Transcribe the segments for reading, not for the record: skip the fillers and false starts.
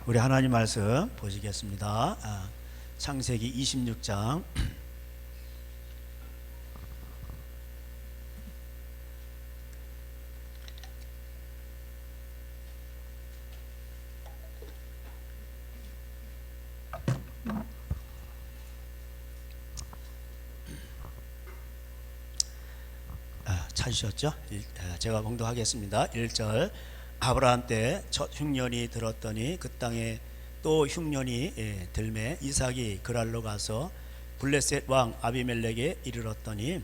우리 하나님 말씀 보시겠습니다. 창세기 26장. 찾으셨죠? 제가 봉독하겠습니다. 1절. 아브라함 때 첫 흉년이 들었더니 그 땅에 또 흉년이 들매 이삭이 그랄로 가서 블레셋 왕 아비멜렉에 이르렀더니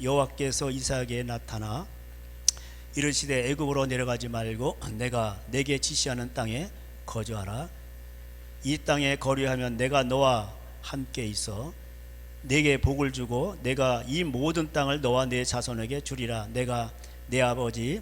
여호와께서 이삭에게 나타나 이르시되 애굽으로 내려가지 말고 내가 내게 지시하는 땅에 거주하라. 이 땅에 거류하면 내가 너와 함께 있어 내게 복을 주고 내가 이 모든 땅을 너와 내 자손에게 주리라. 내가 내 아버지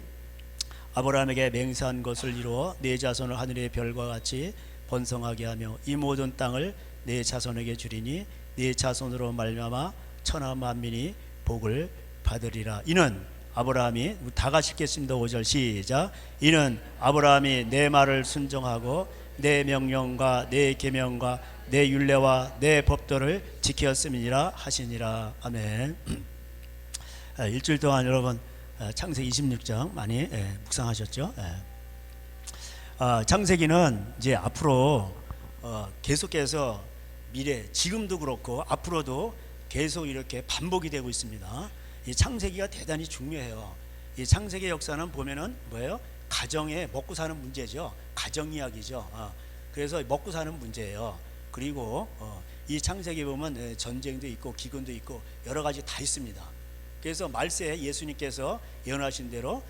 아브라함에게 맹세한 것을 이루어 내 자손을 하늘의 별과 같이 번성하게 하며 이 모든 땅을 내 자손에게 주리니 내 자손으로 말미암아 천하 만민이 복을 받으리라. 이는 아브라함이, 다 같이 읽겠습니다. 5절 시작. 이는 아브라함이 내 말을 순종하고 내 명령과 내 계명과 내 율례와 내 법도를 지켰음이니라 하시니라. 아멘. 일주일 동안 여러분 창세기 26장 많이 묵상하셨죠? 창세기는 이제 앞으로 계속해서 미래, 지금도 그렇고 앞으로도 계속 이렇게 반복이 되고 있습니다. 이 창세기가 대단히 중요해요. 이 창세기 역사는 보면은 뭐예요? 가정에 먹고 사는 문제죠. 가정 이야기죠. 그래서 먹고 사는 문제예요. 그리고 이 창세기 보면 전쟁도 있고 기근도 있고 여러 가지 다 있습니다. 그래서 말세에 예수님께서 예언하신 대로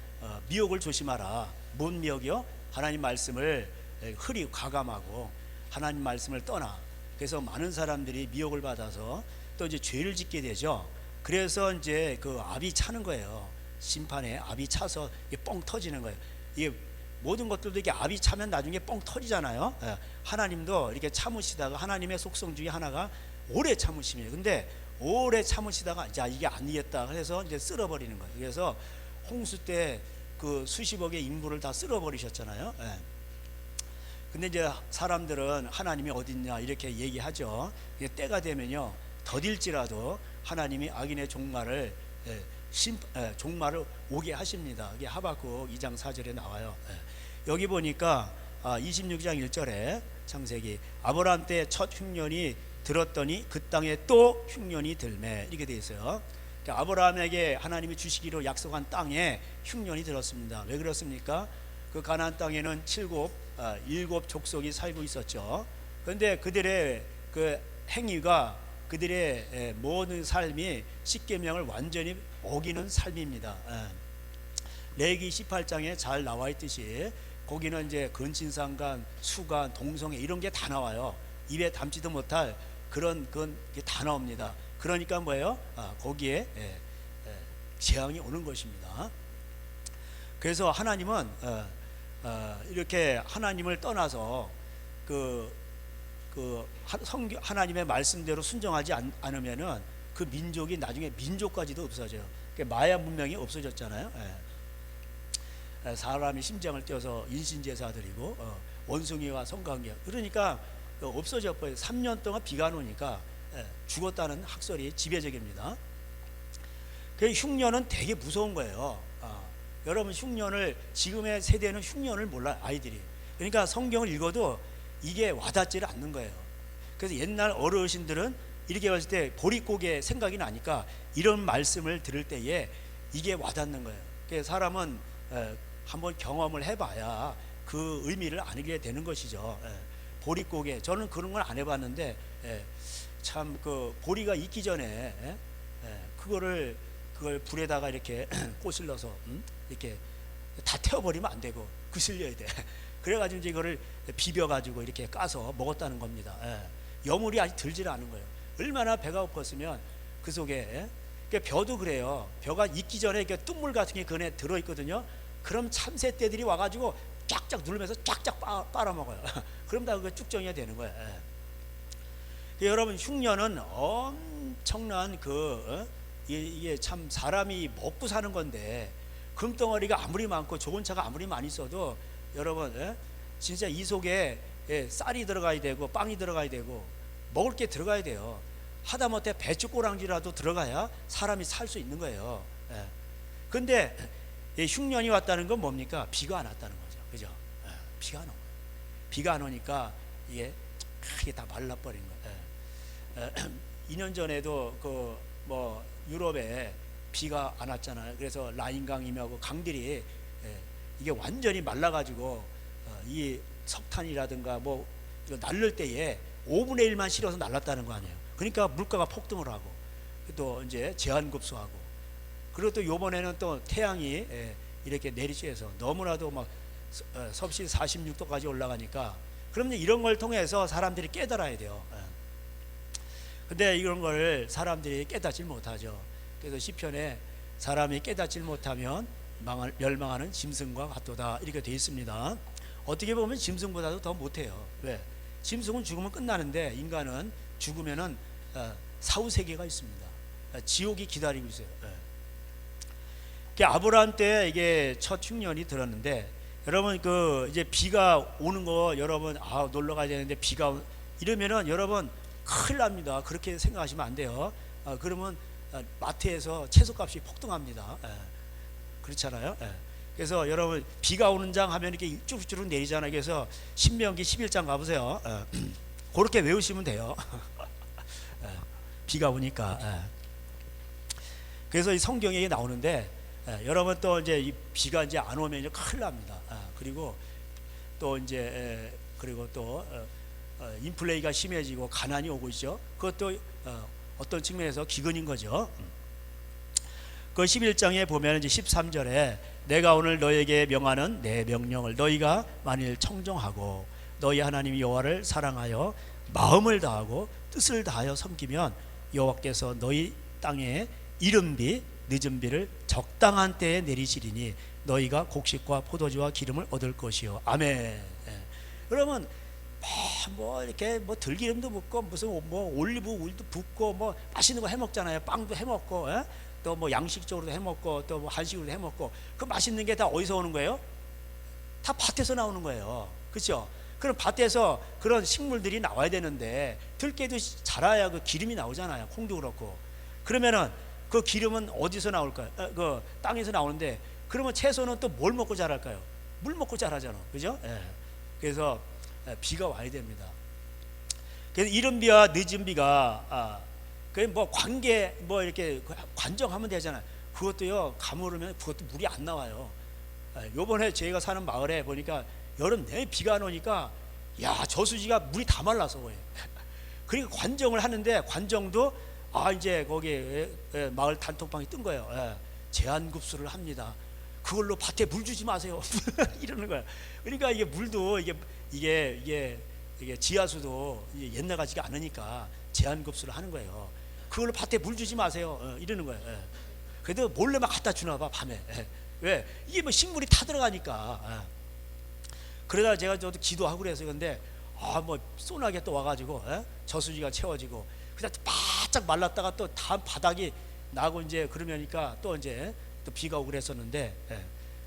미혹을 조심하라. 뭔 미혹이요? 하나님 말씀을 흐리 과감하고 하나님 말씀을 떠나. 그래서 많은 사람들이 미혹을 받아서 또 이제 죄를 짓게 되죠. 그래서 이제 그 압이 차는 거예요. 심판에 압이 차서 뻥 터지는 거예요. 이게 모든 것들도 이렇게 압이 차면 나중에 뻥 터지잖아요. 하나님도 이렇게 참으시다가 하나님의 속성 중에 하나가 오래 참으심이에요. 근데 오래 참으시다가 자 이게 아니겠다 그래서 이제 쓸어버리는 거예요. 그래서 홍수 때 그 수십억의 인구를 다 쓸어버리셨잖아요. 근데 이제 사람들은 하나님이 어딨냐 이렇게 얘기하죠. 때가 되면요 더딜지라도 하나님이 악인의 종말을 종말을 오게 하십니다. 이게 하박국 2장 4절에 나와요. 여기 보니까 26장 1절에 창세기 아브라함 때 첫 흉년이 들었더니 그 땅에 또 흉년이 들매 이렇게 되어 있어요. 그러니까 아브라함에게 하나님이 주시기로 약속한 땅에 흉년이 들었습니다. 왜 그렇습니까? 그 가나안 땅에는 일곱 족속이 살고 있었죠. 그런데 그들의 그 행위가 그들의 모든 삶이 십계명을 완전히 어기는 삶입니다. 레위기 18장에 잘 나와 있듯이 거기는 이제 근친상간, 수간, 동성애 이런 게 다 나와요. 입에 담지도 못할 그런 게 다 나옵니다. 그러니까 뭐예요? 거기에 재앙이 오는 것입니다. 그래서 하나님은 이렇게 하나님을 떠나서 하나님의 말씀대로 순종하지 않으면은 그 민족이 나중에 민족까지도 없어져요. 마야 문명이 없어졌잖아요. 사람이 심장을 떼어서 인신제사 드리고 원숭이와 성관계 그러니까 없어져 버려요. 3년 동안 비가 안 오니까 죽었다는 학설이 지배적입니다. 그 흉년은 되게 무서운 거예요. 여러분 흉년을 지금의 세대는 흉년을 몰라요. 아이들이. 그러니까 성경을 읽어도 이게 와닿지를 않는 거예요. 그래서 옛날 어르신들은 이렇게 봤을 때 보릿고개 생각이 나니까 이런 말씀을 들을 때에 이게 와닿는 거예요. 그래서 사람은 한번 경험을 해봐야 그 의미를 알게 되는 것이죠. 보릿고개 저는 그런 걸 안 해봤는데 참 그 보리가 익기 전에 그걸 불에다가 이렇게 꽃을 넣어서 이렇게 다 태워버리면 안 되고 그슬려야 돼. 그래가지고 이제 이거를 비벼가지고 이렇게 까서 먹었다는 겁니다. 여물이 아직 들질 않은 거예요. 얼마나 배가 고팠으면 그 속에 벼도 그래요. 벼가 익기 전에 뚝물 같은 게 그 안에 들어있거든요. 그럼 참새떼들이 와가지고 쫙쫙 누르면서 쫙쫙 빨아먹어요. 그럼 다 그거 쭉정이가 되는 거예요. 여러분 흉년은 엄청난 이게 참 사람이 먹고 사는 건데 금덩어리가 아무리 많고 좋은 차가 아무리 많이 있어도 여러분 진짜 이 속에 쌀이 들어가야 되고 빵이 들어가야 되고 먹을 게 들어가야 돼요. 하다못해 배추 꼬랑지라도 들어가야 사람이 살 수 있는 거예요. 그런데 흉년이 왔다는 건 뭡니까? 비가 안 왔다는 거죠. 그죠? 비가 안 오고, 비가 안 오니까 이게 크게 다 말라버린 거예요. 2년 전에도 그 뭐 유럽에 비가 안 왔잖아요. 그래서 라인강 임하고 강들이 이게 완전히 말라가지고 이 석탄이라든가 뭐 이거 날릴 때에 5분의 1만 실어서 날랐다는 거 아니에요. 그러니까 물가가 폭등을 하고 또 이제 제한급수하고, 그리고 또 요번에는 또 태양이 이렇게 내리쬐서 너무나도 막 섭씨 46도까지 올라가니까, 그러면 이런 걸 통해서 사람들이 깨달아야 돼요. 근데 이런 걸 사람들이 깨닫지 못하죠. 그래서 시편에 사람이 깨닫지 못하면 멸망하는 짐승과 같도다 이렇게 되어 있습니다. 어떻게 보면 짐승보다도 더 못해요. 왜? 짐승은 죽으면 끝나는데 인간은 죽으면은 사후세계가 있습니다. 지옥이 기다리고 있어요. 아브라함 때 이게 첫 흉년이 들었는데, 여러분 그 이제 비가 오는 거 여러분 놀러 가야 되는데 비가 이러면은 여러분 큰일 납니다. 그렇게 생각하시면 안 돼요. 그러면 마트에서 채소값이 폭등합니다. 그렇잖아요. 그래서 여러분 비가 오는 장 하면 이렇게 쭉쭉 내리잖아요. 그래서 신명기 11장 가보세요. 그렇게 외우시면 돼요. 비가 오니까. 그래서 이 성경에 나오는데, 여러분 또 이제 이 비가 이제 안 오면 이제 큰일 납니다. 그리고 또 이제 그리고 또 인플레이가 심해지고 가난이 오고 있죠. 그것도 어떤 측면에서 기근인 거죠. 그 11장에 보면 이제 13절에 내가 오늘 너에게 명하는 내 명령을 너희가 만일 청정하고 너희 하나님 여호와를 사랑하여 마음을 다하고 뜻을 다하여 섬기면 여호와께서 너희 땅에 이른 비 늦은 비를 적당한 때에 내리시리니 너희가 곡식과 포도주와 기름을 얻을 것이요. 아멘. 그러면 뭐 이렇게 뭐 들기름도 붓고 무슨 뭐 올리브 오일도 붓고 뭐 맛있는 거 해 먹잖아요. 빵도 해 먹고 또 뭐 양식적으로도 해 먹고 또 뭐 한식으로도 해 먹고, 그 맛있는 게 다 어디서 오는 거예요? 다 밭에서 나오는 거예요. 그렇죠? 그럼 밭에서 그런 식물들이 나와야 되는데 들깨도 자라야 그 기름이 나오잖아요. 콩도 그렇고. 그러면은 그 기름은 어디서 나올까요? 그 땅에서 나오는데, 그러면 채소는 또 뭘 먹고 자랄까요? 물 먹고 자라잖아. 그죠? 그래서 비가 와야 됩니다. 그래서 이른 비와 늦은 비가 그 뭐 관계 뭐 이렇게 관정하면 되잖아요. 그것도요 가물으면 그것도 물이 안 나와요. 요번에 저희가 사는 마을에 보니까 여름 내내 비가 안 오니까 야 저수지가 물이 다 말라서 그러니까 관정을 하는데, 관정도 이제 거기 마을 단톡방이 뜬 거예요. 제한급수를 합니다. 그걸로 밭에 물 주지 마세요. 이러는 거예요. 그러니까 이게 물도 이게 지하수도 옛날 같지가 않으니까 제한급수를 하는 거예요. 그걸로 밭에 물 주지 마세요. 이러는 거예요. 그래도 몰래 막 갖다 주나 봐 밤에. 왜? 이게 뭐 식물이 타 들어가니까. 그러다 제가 저도 기도하고 그래서, 근데 뭐 소나게 또 와가지고 저수지가 채워지고 그다음 바짝 말랐다가 또 다음 바닥이 나고 이제 그러면니까 또 이제 또 비가 오고 그랬었는데,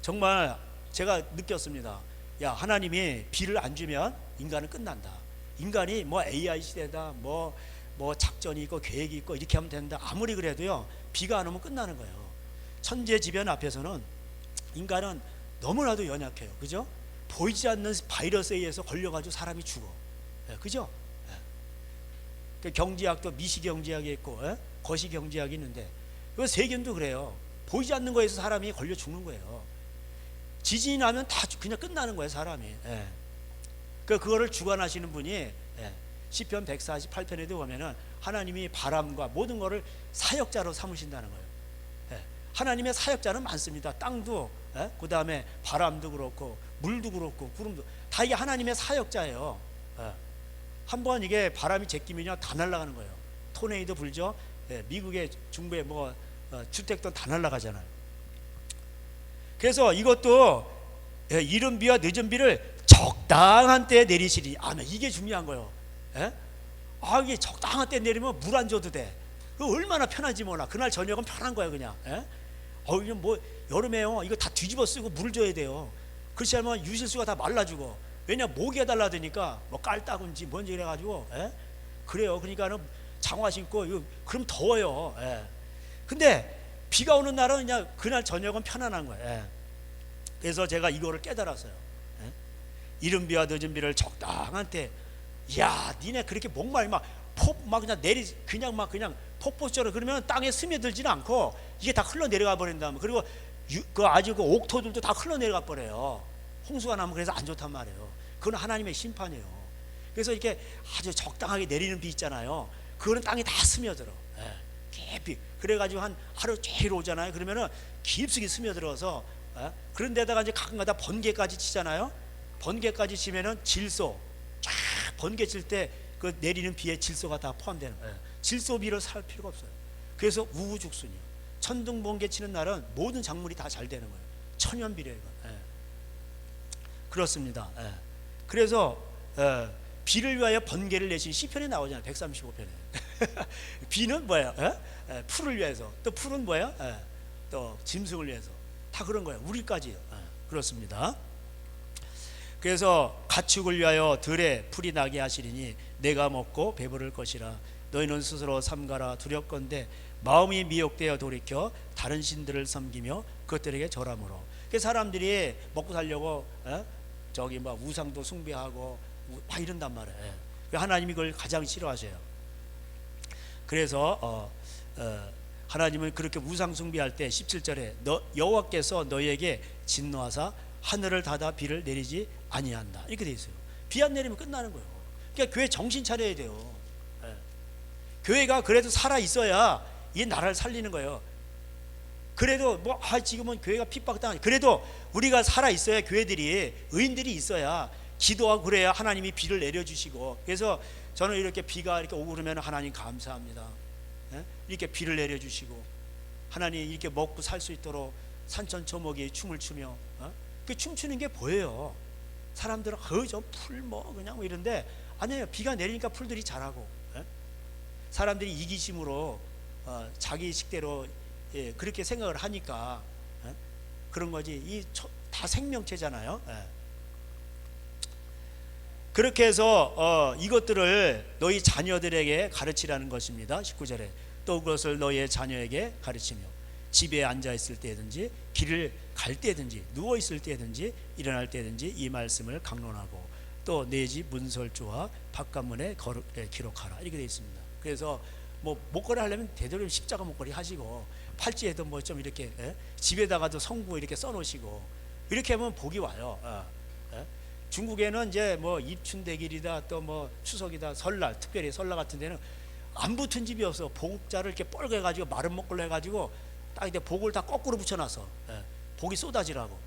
정말 제가 느꼈습니다. 야 하나님이 비를 안 주면 인간은 끝난다. 인간이 뭐 AI 시대다 뭐 작전이 있고 계획이 있고 이렇게 하면 된다. 아무리 그래도요 비가 안 오면 끝나는 거예요. 천재지변 앞에서는 인간은 너무나도 연약해요. 그죠? 보이지 않는 바이러스에 의해서 걸려가지고 사람이 죽어. 그죠? 경제학도 미시경제학이 있고 거시경제학이 있는데, 그 세균도 그래요. 보이지 않는 거에서 사람이 걸려 죽는 거예요. 지진이 나면 다 그냥 끝나는 거예요 사람이. 그거를 주관하시는 분이 시편 148편에도 보면은 하나님이 바람과 모든 거를 사역자로 삼으신다는 거예요. 하나님의 사역자는 많습니다. 땅도 그 다음에 바람도 그렇고 물도 그렇고 구름도 다 이게 하나님의 사역자예요. 한번 이게 바람이 제끼면요 다 날아가는 거예요. 토네이도 불죠. 미국의 중부에 뭐 주택도 다 날아가잖아요. 그래서 이것도 이른 비와 늦은 비를 적당한 때에 내리시리. 아멘. 이게 중요한 거예요. 이게 적당한 때에 내리면 물 안 줘도 돼. 얼마나 편한지 몰라. 그날 저녁은 편한 거예요 그냥. 이거 뭐 여름에요 이거 다 뒤집어 쓰고 물을 줘야 돼요. 그렇지 않으면 유실수가 다 말라주고 왜냐 모기 해달라더니까 뭐 깔따군지 뭔지 이래가지고 그래요. 그러니까는 장화 신고 이거 그럼 더워요. 근데 비가 오는 날은 그냥 그날 저녁은 편안한 거예요. 그래서 제가 이거를 깨달았어요. 이른 비와 늦은 비를 적당한 때, 야, 니네 그렇게 목말이 막 그냥 그냥 그냥 폭포처럼 그러면 땅에 스며들지는 않고 이게 다 흘러 내려가 버린다면, 그리고 그 아주 그 옥토들도 다 흘러 내려가 버려요. 홍수가 나면 그래서 안 좋단 말이에요. 그건 하나님의 심판이에요. 그래서 이렇게 아주 적당하게 내리는 비 있잖아요. 그거는 땅에 다 스며들어. 깊이. 그래가지고 한 하루 종일 오잖아요. 그러면은 깊숙이 스며들어서 그런 데다가 이제 가끔가다 번개까지 치잖아요. 번개까지 치면은 질소, 쫙 번개 칠 때 그 내리는 비에 질소가 다 포함되는 거예요. 질소 비를 살 필요가 없어요. 그래서 우후죽순이요. 천둥 번개 치는 날은 모든 작물이 다 잘 되는 거예요. 천연비례가. 그렇습니다. 그래서 비를 위하여 번개를 내신 시편에 나오잖아요. 135편에. 비는 뭐예요? 풀을 위해서. 또 풀은 뭐예요? 또 짐승을 위해서. 다 그런 거예요. 우리까지요. 그렇습니다. 그래서 가축을 위하여 들에 풀이 나게 하시리니 내가 먹고 배부를 것이라. 너희는 스스로 삼가라. 두렵건대 마음이 미혹되어 돌이켜 다른 신들을 섬기며 그것들에게 절함으로. 그 사람들이 먹고 살려고 저기 막 우상도 숭배하고 막 이런단 말이에요. 하나님이 그걸 가장 싫어하셔요. 그래서 하나님은 그렇게 우상 숭배할 때 17절에 여호와께서 너희에게 진노하사 하늘을 닫아 비를 내리지 아니한다, 이렇게 돼 있어요. 비 안 내리면 끝나는 거예요. 그러니까 교회 정신 차려야 돼요. 교회가 그래도 살아 있어야 이 나라를 살리는 거예요. 그래도 지금은 교회가 핍박당하니, 그래도 우리가 살아 있어야, 교회들이 의인들이 있어야 기도하고 그래야 하나님이 비를 내려주시고. 그래서 저는 이렇게 비가 이렇게 오고 그러면 하나님 감사합니다. 이렇게 비를 내려주시고 하나님 이렇게 먹고 살 수 있도록 산천초목이 춤을 추며 그 춤추는 게 보여요. 사람들은 저풀 그냥 이런데 아니에요. 비가 내리니까 풀들이 자라고. 사람들이 이기심으로 자기 식대로 그렇게 생각을 하니까 그런 거지. 다 생명체잖아요. 그렇게 해서 이것들을 너희 자녀들에게 가르치라는 것입니다. 19절에 또 그것을 너희의 자녀에게 가르치며 집에 앉아 있을 때든지 길을 갈 때든지 누워 있을 때든지 일어날 때든지 이 말씀을 강론하고 또 내 집 문설주와 바깥문에 기록하라, 이렇게 되어 있습니다. 그래서 목걸이 하려면 되도록 십자가 목걸이 하시고 팔찌에도 좀 이렇게 집에다가도 성구 이렇게 써놓으시고 이렇게 하면 복이 와요. 중국에는 이제 입춘대길이다 또 추석이다 설날, 특별히 설날 같은 데는 안 붙은 집이 없어. 복자를 이렇게 뻘게 해가지고 마른 목걸로 해가지고 딱 이제 복을 다 거꾸로 붙여놨어. 복이 쏟아지라고.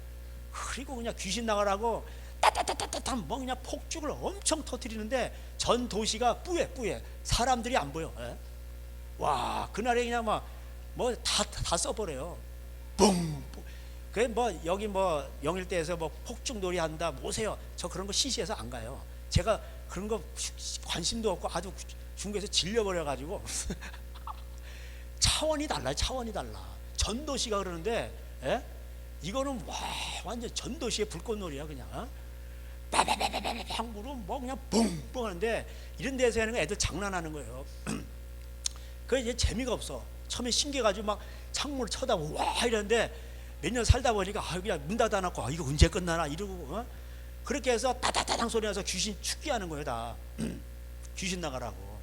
그리고 그냥 귀신 나가라고 따따따따따 그냥 폭죽을 엄청 터뜨리는데 전 도시가 뿌예. 사람들이 안 보여. 와, 그날에 그냥 다 써버려요. 뿡. 그게 여기 영일대에서 폭죽놀이 한다 오세요. 저 그런 거 시시해서 안 가요. 제가 그런 거 관심도 없고 아주 중국에서 질려버려가지고 차원이 달라요. 전도시가 그러는데 이거는 완전 전도시의 불꽃놀이야. 그냥 빠바바바바방 부르면 그냥 뿡뿡 하는데 이런 데서 하는 거 애들 장난하는 거예요. 그게 이제 재미가 없어. 처음에 신기해가지고 막 창문을 쳐다보고 와 이러는데 몇 년 살다 보니까 그냥 문 닫아놓고 이거 언제 끝나나 이러고 그렇게 해서 따다다당 소리 나서 귀신 축기하는 거예요. 다 귀신 나가라고.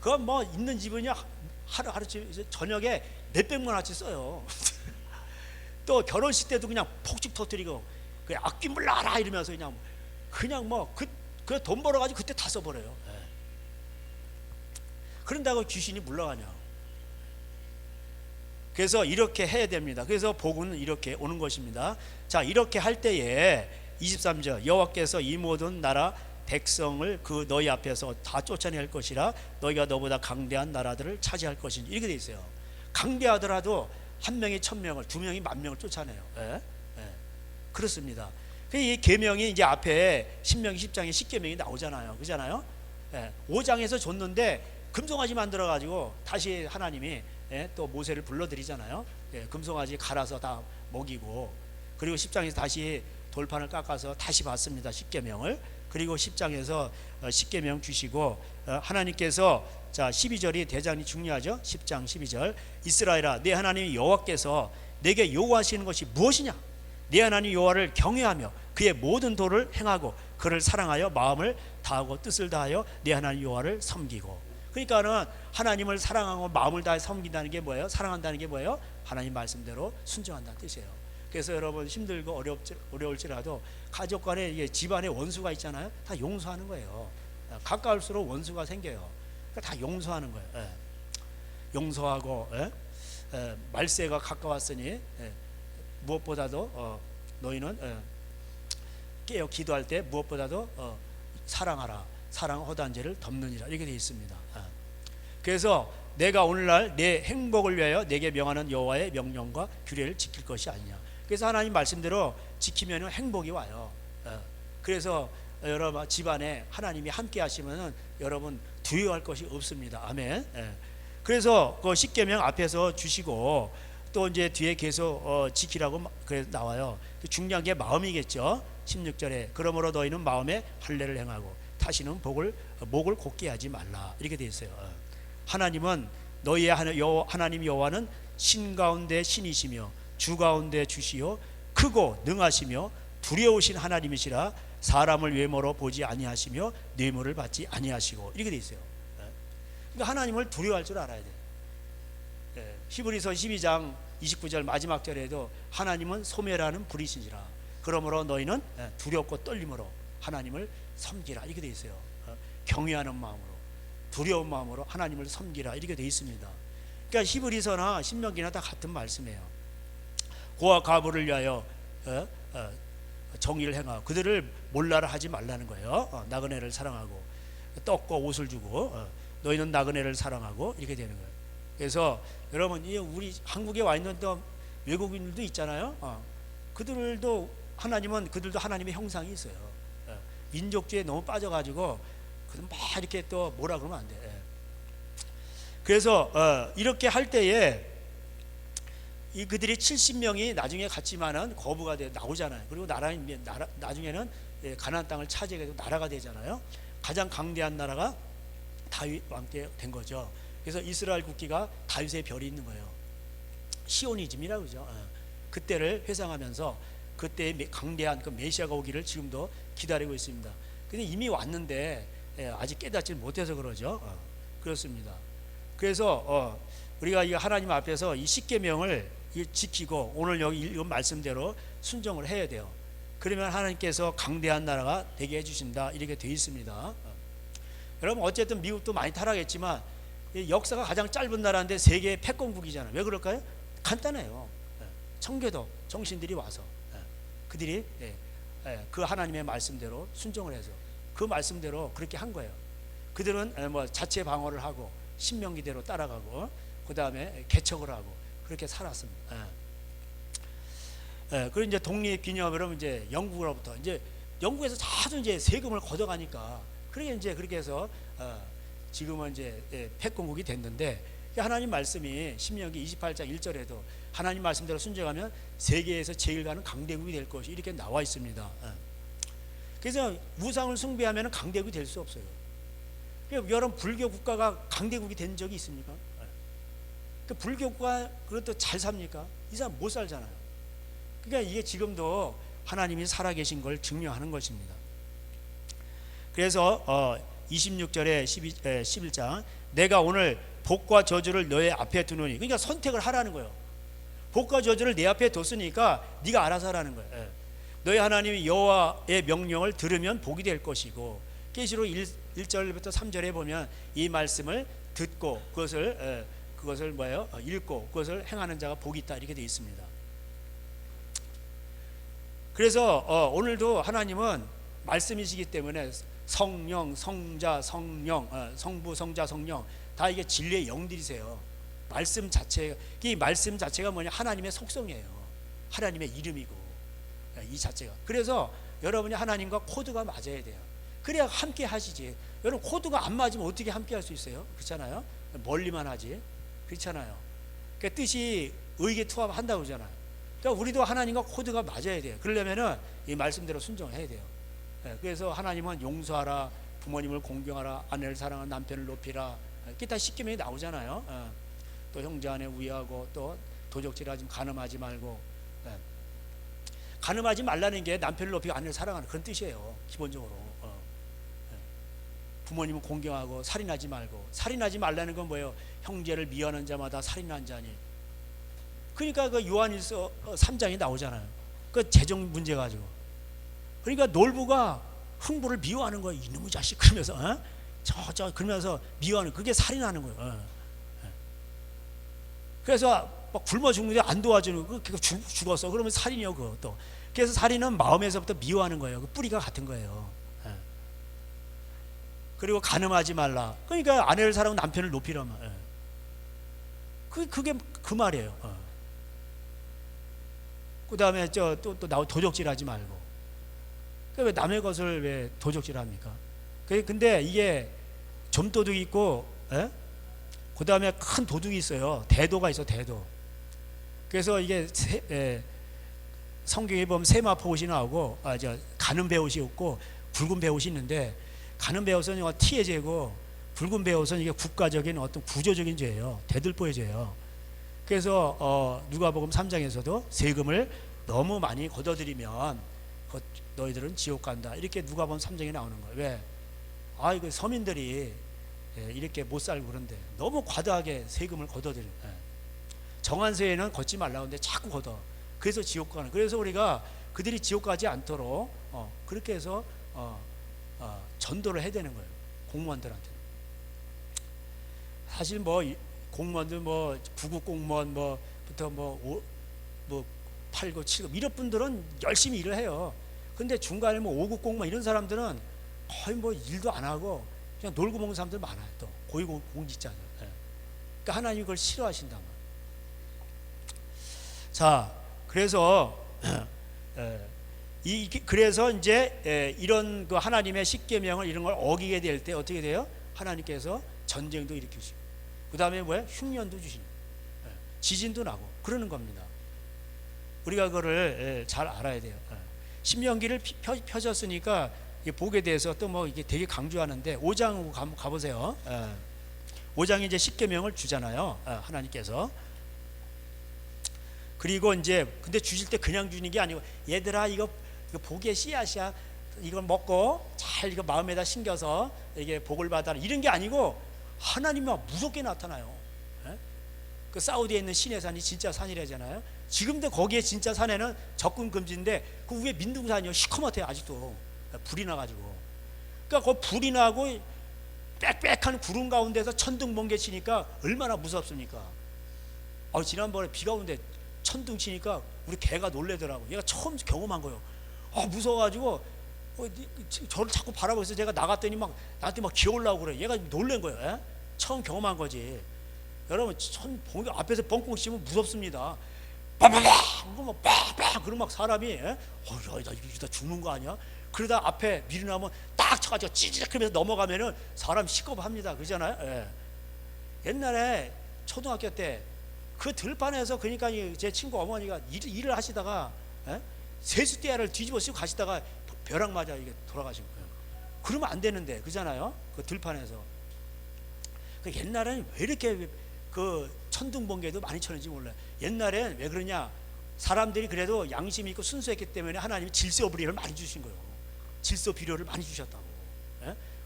그건 있는 집은요 하루 저녁에 몇백만 원치 써요. 또 결혼식 때도 그냥 폭죽 터뜨리고 악기 물러가라 이러면서 그냥 그 돈 벌어가지고 그때 다 써버려요. 그런다고 귀신이 물러가냐. 그래서 이렇게 해야 됩니다. 그래서 복은 이렇게 오는 것입니다. 자, 이렇게 할 때에 23절 여호와께서 이 모든 나라 백성을 그 너희 앞에서 다 쫓아낼 것이라 너희가 너보다 강대한 나라들을 차지할 것이니, 이렇게 돼 있어요. 강대하더라도 한 명이 1000명을, 2명이 10,000명을 쫓아내요. 그렇습니다. 이 계명이 이제 앞에 신명기 10장에 10계명이 나오잖아요. 그잖아요. 5장에서 줬는데 금송아지 만들어 가지고 다시 하나님이 또 모세를 불러들이잖아요. 금송아지 갈아서 다 먹이고, 그리고 10장에서 다시 돌판을 깎아서 다시 받습니다. 십계명을. 그리고 10장에서 십계명 주시고 하나님께서 자 12절이 대단히 중요하죠. 10장 12절 이스라엘아 내 하나님 여호와께서 내게 요구하시는 것이 무엇이냐? 내 하나님 여호와를 경외하며 그의 모든 도를 행하고 그를 사랑하여 마음을 다하고 뜻을 다하여 내 하나님 여호와를 섬기고. 그러니까는 하나님을 사랑하고 마음을 다해 섬긴다는 게 뭐예요? 사랑한다는 게 뭐예요? 하나님 말씀대로 순종한다는 뜻이에요. 그래서 여러분 힘들고 어려울지라도 가족 간에 집안에 원수가 있잖아요. 다 용서하는 거예요. 가까울수록 원수가 생겨요. 그러니까 다 용서하는 거예요. 예. 용서하고 말세가 가까웠으니 무엇보다도 너희는 깨어 기도할 때 무엇보다도 사랑하라. 사랑 허다한 죄를 덮느니라 이렇게 되어 있습니다. 그래서 내가 오늘날 내 행복을 위하여 내게 명하는 여호와의 명령과 규례를 지킬 것이 아니냐. 그래서 하나님 말씀대로 지키면 행복이 와요. 그래서 여러분 집안에 하나님이 함께 하시면 여러분 두려워할 것이 없습니다. 아멘. 그래서 그 십계명 앞에서 주시고 또 이제 뒤에 계속 지키라고 나와요. 중요한 게 마음이겠죠. 16절에 그러므로 너희는 마음에 할례를 행하고 다시는 목을 곧게 하지 말라 이렇게 되어 있어요. 하나님은 너희의 하나님 여호와는 신 가운데 신이시며 주 가운데 주시요 크고 능하시며 두려우신 하나님이시라 사람을 외모로 보지 아니하시며 뇌물을 받지 아니하시고 이렇게 되어 있어요. 그러니까 하나님을 두려워할 줄 알아야 돼요. 히브리서 12장 29절 마지막 절에도 하나님은 소멸하는 불이시니라 그러므로 너희는 두렵고 떨림으로 하나님을 섬기라 이렇게 되어 있어요. 경외하는 마음으로 두려운 마음으로 하나님을 섬기라 이렇게 되어 있습니다. 그러니까 히브리서나 신명기나 다 같은 말씀이에요. 고와 과부를 위하여 정의를 행하고 그들을 몰라라 하지 말라는 거예요. 나그네를 사랑하고 떡과 옷을 주고 너희는 나그네를 사랑하고 이렇게 되는 거예요. 그래서 여러분 우리 한국에 와 있는 또 외국인들도 있잖아요. 그들도 하나님의 형상이 있어요. 민족주의에 너무 빠져가지고 막 이렇게 또 뭐라 그러면 안 돼. 그래서 이렇게 할 때에 그들이 70명이 나중에 갔지만은 거부가 나오잖아요. 그리고 나중에는 가나안 땅을 차지하게 되고 나라가 되잖아요. 가장 강대한 나라가 다윗 왕 때 된 거죠. 그래서 이스라엘 국기가 다윗의 별이 있는 거예요. 시오니즘이라고 그러죠. 그때를 회상하면서 그때 강대한 그 메시아가 오기를 지금도 기다리고 있습니다. 근데 이미 왔는데 아직 깨닫지 못해서 그러죠. 그렇습니다. 그래서 우리가 이 하나님 앞에서 이 십계명을 지키고 오늘 여기 읽은 말씀대로 순종을 해야 돼요. 그러면 하나님께서 강대한 나라가 되게 해주신다 이렇게 되어 있습니다. 여러분 어쨌든 미국도 많이 타락했지만 역사가 가장 짧은 나라인데 세계의 패권국이잖아요. 왜 그럴까요? 간단해요. 청교도 정신들이 와서 그들이 그 하나님의 말씀대로 순종을 해서 그 말씀대로 그렇게 한 거예요. 그들은 뭐 자체 방어를 하고 신명기대로 따라가고 그 다음에 개척을 하고 그렇게 살았습니다. 그리고 이제 독립기념으로 이제 영국으로부터 이제 영국에서 자주 이제 세금을 걷어가니까 그렇게 해서 지금은 이제 패권국이 됐는데 하나님 말씀이 신명기 28장 1절에도 하나님 말씀대로 순종하면 세계에서 제일 가는 강대국이 될 것이 이렇게 나와 있습니다. 그래서 우상을 숭배하면 강대국이 될 수 없어요. 여러분 불교 국가가 강대국이 된 적이 있습니까? 그 불교 국가 그것도 잘 삽니까? 이 사람 못 살잖아요. 그러니까 이게 지금도 하나님이 살아계신 걸 증명하는 것입니다. 그래서 26절에 11장 내가 오늘 복과 저주를 너의 앞에 두노니 그러니까 선택을 하라는 거예요. 복과 저주를 내 앞에 뒀으니까 네가 알아서 하라는 거예요. 너희 하나님 여호와의 명령을 들으면 복이 될 것이고 계시록 1절부터 3절에 보면 이 말씀을 듣고 그것을 뭐예요? 읽고 그것을 행하는 자가 복이 있다 이렇게 되어 있습니다. 그래서 오늘도 하나님은 말씀이시기 때문에 성령, 성자, 성령, 성부, 성자, 성령 다 이게 진리의 영들이세요. 이 말씀 자체가 뭐냐? 하나님의 속성이에요. 하나님의 이름이고 이 자체가. 그래서 여러분이 하나님과 코드가 맞아야 돼요. 그래야 함께 하시지. 여러분 코드가 안 맞으면 어떻게 함께 할 수 있어요? 그렇잖아요. 멀리만 하지. 그렇잖아요. 그 뜻이 의기투합한다고 그러잖아요. 그러니까 우리도 하나님과 코드가 맞아야 돼요. 그러려면은 이 말씀대로 순종해야 돼요. 그래서 하나님은 용서하라, 부모님을 공경하라, 아내를 사랑하는 남편을 높이라, 기타 십계명이 나오잖아요. 또 형제 안에 우애하고, 또 도적질하지, 간음하지 말고. 간음하지 말라는 게 남편을 높이고 아내를 사랑하는 그런 뜻이에요. 기본적으로. 부모님을 공경하고, 살인하지 말고. 살인하지 말라는 건 뭐예요? 형제를 미워하는 자마다 살인한 자니. 그러니까 그 요한일서 3장이 나오잖아요. 그 재정 문제 가지고. 그러니까 놀부가 흥부를 미워하는 거예요. 이놈의 자식 그러면서 그러면서 미워하는, 그게 살인하는 거예요. 그래서 막 굶어 죽는데 안 도와주는 거, 그 죽었어. 그러면 살인이요, 그것도. 그래서 살인은 마음에서부터 미워하는 거예요. 그 뿌리가 같은 거예요. 그리고 간음하지 말라. 그러니까 아내를 사랑하고 남편을 높이라면. 그게 그 말이에요. 그 다음에 또 도적질하지 말고. 왜 남의 것을 왜 도적질합니까? 근데 이게 점도둑이 있고, 그 다음에 큰 도둑이 있어요. 대도가 있어, 대도. 그래서 이게 성경에 보면 세마포옷이 나오고, 가는 배옷이 있고 굵은 배옷이 있는데, 가는 배옷은 티의 죄고, 굵은 배옷은 이게 국가적인 어떤 구조적인 죄예요. 대들보의 죄예요. 그래서 누가복음 3장에서도 세금을 너무 많이 걷어들이면 너희들은 지옥 간다, 이렇게 누가복음 3장에 나오는 거예요. 왜? 이거 서민들이 이렇게 못 살고 그런데 너무 과다하게 세금을 걷어들여. 정한세에는 걷지 말라고 하는데 자꾸 걷어. 그래서 지옥 가는. 그래서 우리가 그들이 지옥 가지 않도록 그렇게 해서 전도를 해야 되는 거예요. 공무원들한테. 사실 공무원들 부국 공무원 부터 8급 7급 이런 분들은 열심히 일을 해요. 근데 중간에 5급 공무원 이런 사람들은 거의 일도 안 하고 그냥 놀고 먹는 사람들 많아요. 또 고위공직자들. 그러니까 하나님이 그걸 싫어하신단 말이에요. 자, 그래서 그래서 이제 이런 그 하나님의 십계명을 이런 걸 어기게 될 때 어떻게 돼요? 하나님께서 전쟁도 일으키시고, 그 다음에 흉년도 주시는, 지진도 나고 그러는 겁니다. 우리가 그거를 잘 알아야 돼요. 신명기를 펴셨으니까 복에 대해서 또 이게 되게 강조하는데 5장 가보세요. 5장에 이제 십계명을 주잖아요. 하나님께서. 그리고 이제 근데 주실 때 그냥 주는 게 아니고, 얘들아 이거 복의 씨앗이야. 이걸 먹고 잘 이거 마음에다 심겨서 이게 복을 받아라, 이런 게 아니고 하나님이 무섭게 나타나요. 그 사우디에 있는 신의 산이 진짜 산이라잖아요. 지금도 거기에 진짜 산에는 접근 금지인데 그 위에 민둥산이요, 시커멓대요 아직도. 불이 나가지고. 그러니까 그 불이 나고 빽빽한 구름 가운데서 천둥 번개 치니까 얼마나 무섭습니까? 지난번에 비가 오는데 천둥 치니까 우리 개가 놀래더라고. 얘가 처음 경험한 거예요. 무서워가지고 저를 자꾸 바라보고 있어. 제가 나갔더니 나한테 기어오려고 그래. 얘가 놀란 거예요. 처음 경험한 거지. 여러분, 번개 앞에서 뻥뻥 치면 무섭습니다. 빠바바 빠바 그러면 사람이 나 이러다 죽는 거 아니야? 그러다 앞에 미리 나면 딱 쳐가지고 찌릿 하면서 넘어가면은 사람 시겁합니다. 그러잖아요. 옛날에 초등학교 때 그 들판에서, 그러니까 제 친구 어머니가 일을 하시다가 세숫대야를 뒤집어 쓰고 가시다가 벼락 맞아 이게 돌아가신 거예요. 그러면 안 되는데, 그잖아요. 그 들판에서. 옛날에는 왜 이렇게 그 천둥번개도 많이 쳤는지 몰라요. 옛날엔 왜 그러냐? 사람들이 그래도 양심이 있고 순수했기 때문에 하나님이 질서 비료를 많이 주신 거예요. 질서 비료를 많이 주셨다고.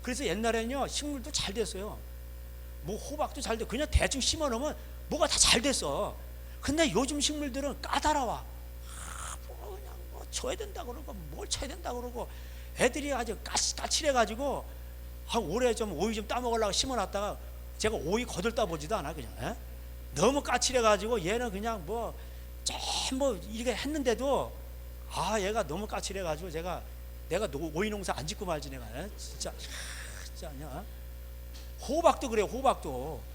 그래서 옛날에는요, 식물도 잘 됐어요. 호박도 잘 돼. 그냥 대충 심어 놓으면 뭐가 다 잘 됐어. 근데 요즘 식물들은 까다로워. 그냥 줘야 된다 그러고 뭘 쳐야 된다 그러고 애들이 아주 까칠해가지고 올해 오이 좀 따먹으려고 심어놨다가 제가 오이 거들떠 보지도 않아. 그냥 너무 까칠해가지고 얘는 그냥 이렇게 했는데도 얘가 너무 까칠해가지고 내가 오이 농사 안 짓고 말지 내가. 진짜 아니야. 호박도 그래요. 호박도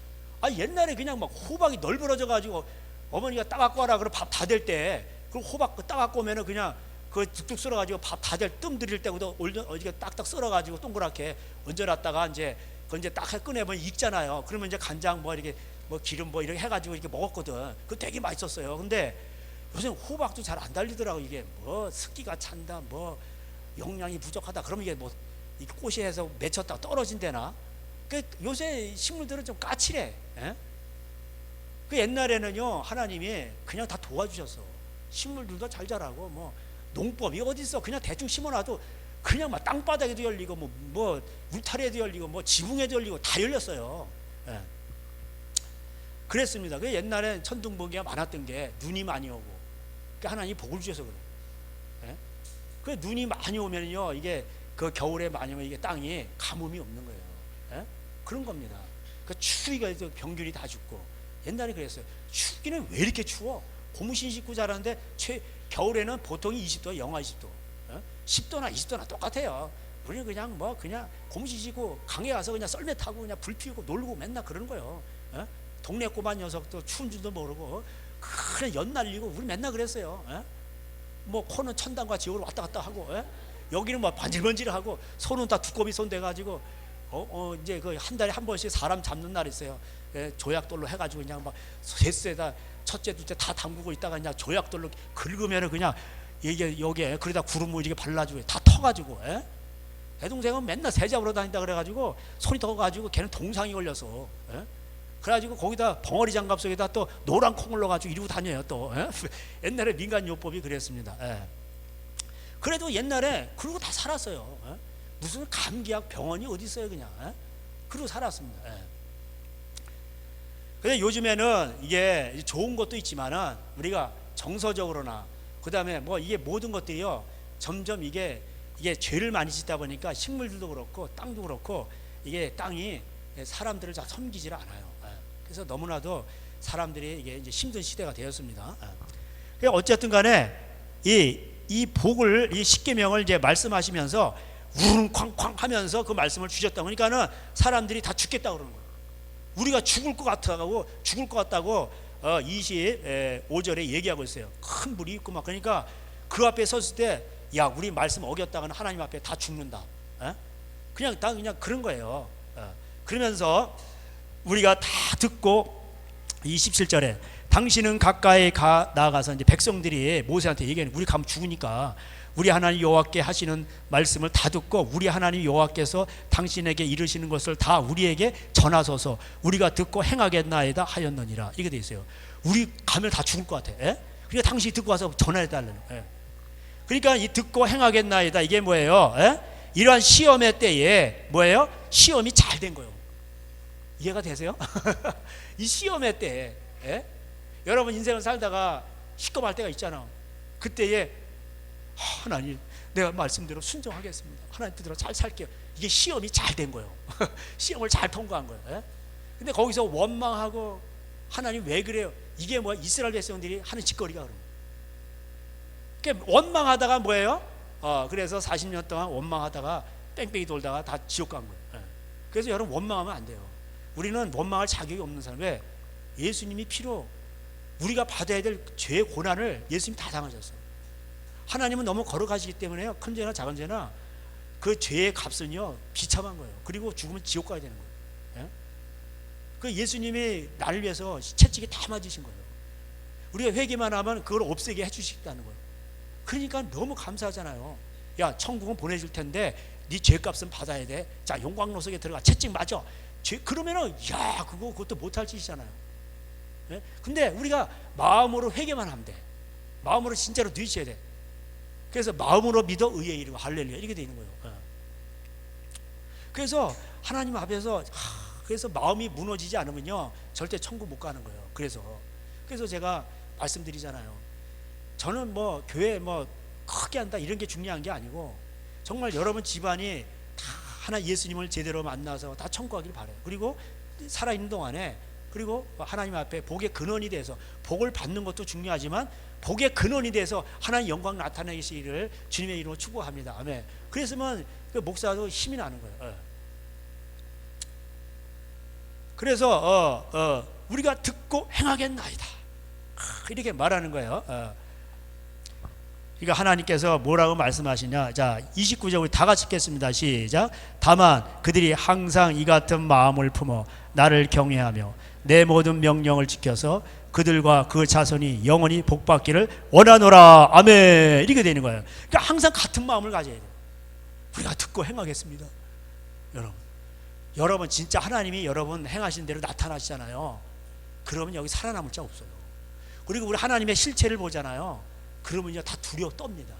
옛날에 그냥 호박이 널브러져가지고 어머니가 따갖고 와라 그러고 밥 다 될 때 그 호박 따갖고 오면은 그냥 그 뚝뚝 썰어가지고 밥 다 될 뜸 들일 때부터 어디가 딱딱 썰어가지고 동그랗게 얹어놨다가 이제 딱 꺼내면 익잖아요. 그러면 이제 간장 이렇게 기름 이렇게 해가지고 이렇게 먹었거든. 그거 되게 맛있었어요. 근데 요새 호박도 잘 안 달리더라고. 이게 뭐 습기가 찬다, 뭐 영양이 부족하다. 그러면 이게 뭐 이 꽃이 해서 맺혔다 떨어진대나. 그 요새 식물들은 좀 까칠해. 예? 그 옛날에는요 하나님이 그냥 다 도와주셨어. 식물들도 잘 자라고 뭐 농법이 어디 있어? 그냥 대충 심어놔도 그냥 막 땅바닥에도 열리고 뭐 울타리에도 열리고 뭐 지붕에도 열리고 다 열렸어요. 예. 그랬습니다. 그 옛날에 천둥번개가 많았던 게 눈이 많이 오고 그 하나님이 복을 주셔서 그래요. 예? 그 눈이 많이 오면요 이게 그 겨울에 많이 오면 이게 땅이 가뭄이 없는 거예요. 예? 그런 겁니다. 그 추위가 병균이 다 죽고 옛날에 그랬어요. 춥기는 왜 이렇게 추워? 고무신 신고 자라는데 겨울에는 보통 20도, 영하 20도, 10도나 20도나 똑같아요. 우리는 그냥 그냥 고무신 신고 강에 가서 그냥 썰매 타고 그냥 불 피우고 놀고 맨날 그러는 거예요. 동네 꼬마 녀석도 추운 줄도 모르고 그냥 연 날리고 우리 맨날 그랬어요. 뭐 코는 천당과 지옥으로 왔다 갔다 하고 여기는 뭐 반질반질하고 손은 다 두꺼비 손 돼가지고 이제 그 한 달에 한 번씩 사람 잡는 날 있어요. 조약돌로 해가지고 그냥 막 셋에다 첫째 둘째 다 담그고 있다가 그냥 조약돌로 긁으면은 그냥 이게 여기에 그러다 구름 뭐 이렇게 발라주고 다 터가지고. 내 동생은 맨날 새 잡으러 다닌다 그래가지고 손이 터가지고 걔는 동상이 걸려서. 그래가지고 거기다 벙어리 장갑 속에다 또 노란 콩을 넣어가지고 이러고 다녀요 또. 옛날에 민간요법이 그랬습니다. 그래도 옛날에 그러고 다 살았어요. 무슨 감기약 병원이 어디 있어요 그냥. 그러고 살았습니다. 근데 요즘에는 이게 좋은 것도 있지만은 우리가 정서적으로나 그 다음에 뭐 이게 모든 것들이요 점점 이게 죄를 많이 짓다 보니까 식물들도 그렇고 땅도 그렇고 이게 땅이 사람들을 잘 섬기질 않아요. 그래서 너무나도 사람들이 이게 이제 힘든 시대가 되었습니다. 어쨌든 간에 이 복을 이 십계명을 이제 말씀하시면서 우릉쾅쾅 하면서 그 말씀을 주셨다. 그러니까는 사람들이 다 죽겠다 그러는 거예요. 우리가 죽을 것 같다고 25절에 얘기하고 있어요. 큰 불이 있고 막 그러니까 그 앞에 섰을 때 야 우리 말씀 어겼다가는 하나님 앞에 다 죽는다. 그냥 그런 거예요. 그러면서 우리가 다 듣고 27절에 당신은 가까이 나아가서 이제 백성들이 모세한테 얘기하는 우리 가면 죽으니까 우리 하나님 여호와께 하시는 말씀을 다 듣고 우리 하나님 여호와께서 당신에게 이르시는 것을 다 우리에게 전하소서 우리가 듣고 행하겠나이다 하였느니라. 이게 돼 있어요. 우리 가면 다 죽을 것 같아. 그러니까 당신이 듣고 와서 전해달라는. 그러니까 이 듣고 행하겠나이다 이게 뭐예요? 이러한 시험의 때에 뭐예요? 시험이 잘 된 거예요. 이해가 되세요? 이 시험의 때에 여러분 인생을 살다가 시급할 때가 있잖아. 그때에 하나님 내가 말씀대로 순종하겠습니다. 하나님 뜻대로 잘 살게요. 이게 시험이 잘 된 거예요. 시험을 잘 통과한 거예요. 근데 거기서 원망하고 하나님 왜 그래요? 이게 뭐야? 이스라엘 백성들이 하는 짓거리가 그런 거예요. 그러니까 원망하다가 뭐예요? 그래서 40년 동안 원망하다가 뺑뺑이 돌다가 다 지옥 간 거예요. 그래서 여러분 원망하면 안 돼요. 우리는 원망할 자격이 없는 사람. 왜? 예수님이 피로 우리가 받아야 될 죄의 고난을 예수님이 다 당하셨어요. 하나님은 너무 걸어가시기 때문에요. 큰 죄나 작은 죄나 그 죄의 값은요 비참한 거예요. 그리고 죽으면 지옥 가야 되는 거예요. 그 예수님이 나를 위해서 채찍에 다 맞으신 거예요. 우리가 회개만 하면 그걸 없애게 해주시겠다는 거예요. 그러니까 너무 감사하잖아요. 야 천국은 보내줄 텐데 네 죄값은 받아야 돼. 자 용광로 속에 들어가 채찍 맞아. 그러면은 야 그것도 못할 짓이잖아요. 근데 우리가 마음으로 회개만 하면 돼. 마음으로 진짜로 누이셔야 돼. 그래서 마음으로 믿어 의에 이르고 할렐루야 이렇게 돼 있는 거예요. 그래서 하나님 앞에서 그래서 마음이 무너지지 않으면요 절대 천국 못 가는 거예요. 그래서 제가 말씀드리잖아요. 저는 뭐 교회 뭐 크게 한다 이런 게 중요한 게 아니고 정말 여러분 집안이 다 하나 예수님을 제대로 만나서 다 천국 가길 바라요. 그리고 살아있는 동안에 그리고 하나님 앞에 복의 근원이 돼서 복을 받는 것도 중요하지만 복의 근원이 돼서 하나님 영광 나타내시기를 주님의 이름으로 축복합니다. 아멘. 그랬으면 그 목사도 힘이 나는 거예요. 그래서 우리가 듣고 행하겠나이다 이렇게 말하는 거예요. 그러니까 하나님께서 뭐라고 말씀하시냐. 자 29절 우리 다 같이 읽겠습니다. 시작. 다만 그들이 항상 이 같은 마음을 품어 나를 경외하며 내 모든 명령을 지켜서 그들과 그 자손이 영원히 복받기를 원하노라. 아멘. 이렇게 되는 거예요. 그러니까 항상 같은 마음을 가져야 돼요. 우리가 듣고 행하겠습니다. 여러분 진짜 하나님이 여러분 행하신 대로 나타나시잖아요. 그러면 여기 살아남을 자 없어요. 그리고 우리 하나님의 실체를 보잖아요. 그러면요 다 두려워 떱니다.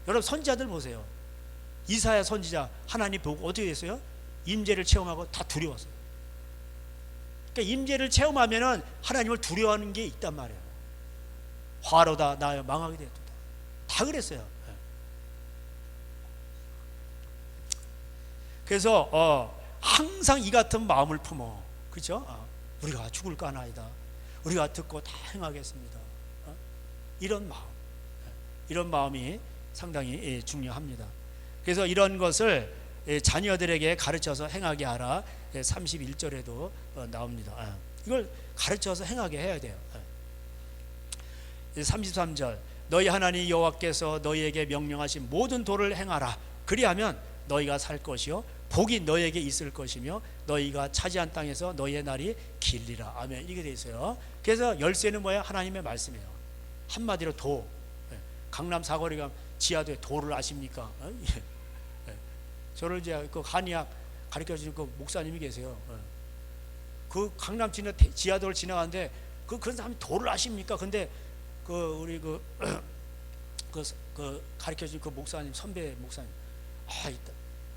여러분 선지자들 보세요. 이사야 선지자 하나님 보고 어떻게 됐어요? 임재를 체험하고 다 두려웠어요. 그러니까 임재를 체험하면은 하나님을 두려워하는 게 있단 말이에요. 화로다 나여 망하게 되었다. 다 그랬어요. 그래서 항상 이 같은 마음을 품어, 그렇죠? 우리가 죽을까 하나이다. 우리가 듣고 다 행하겠습니다. 이런 마음, 이런 마음이 상당히 중요합니다. 그래서 이런 것을 자녀들에게 가르쳐서 행하게 하라. 31절에도 나옵니다. 이걸 가르쳐서 행하게 해야 돼요. 33절 너희 하나님 여호와께서 너희에게 명령하신 모든 도를 행하라. 그리하면 너희가 살 것이요 복이 너희에게 있을 것이며 너희가 차지한 땅에서 너희의 날이 길리라. 아멘. 이게 돼 있어요. 그래서 열쇠는 뭐야? 하나님의 말씀이에요. 한마디로 도. 강남 사거리 가면 지하도에 도를 아십니까? 저를 이제 그 한의학 가르쳐주는 그 목사님이 계세요. 그 강남 지하도를 지나가는데 그런 사람이 도를 아십니까? 근데 그 우리 그 가르쳐주는 그 목사님, 선배 목사님,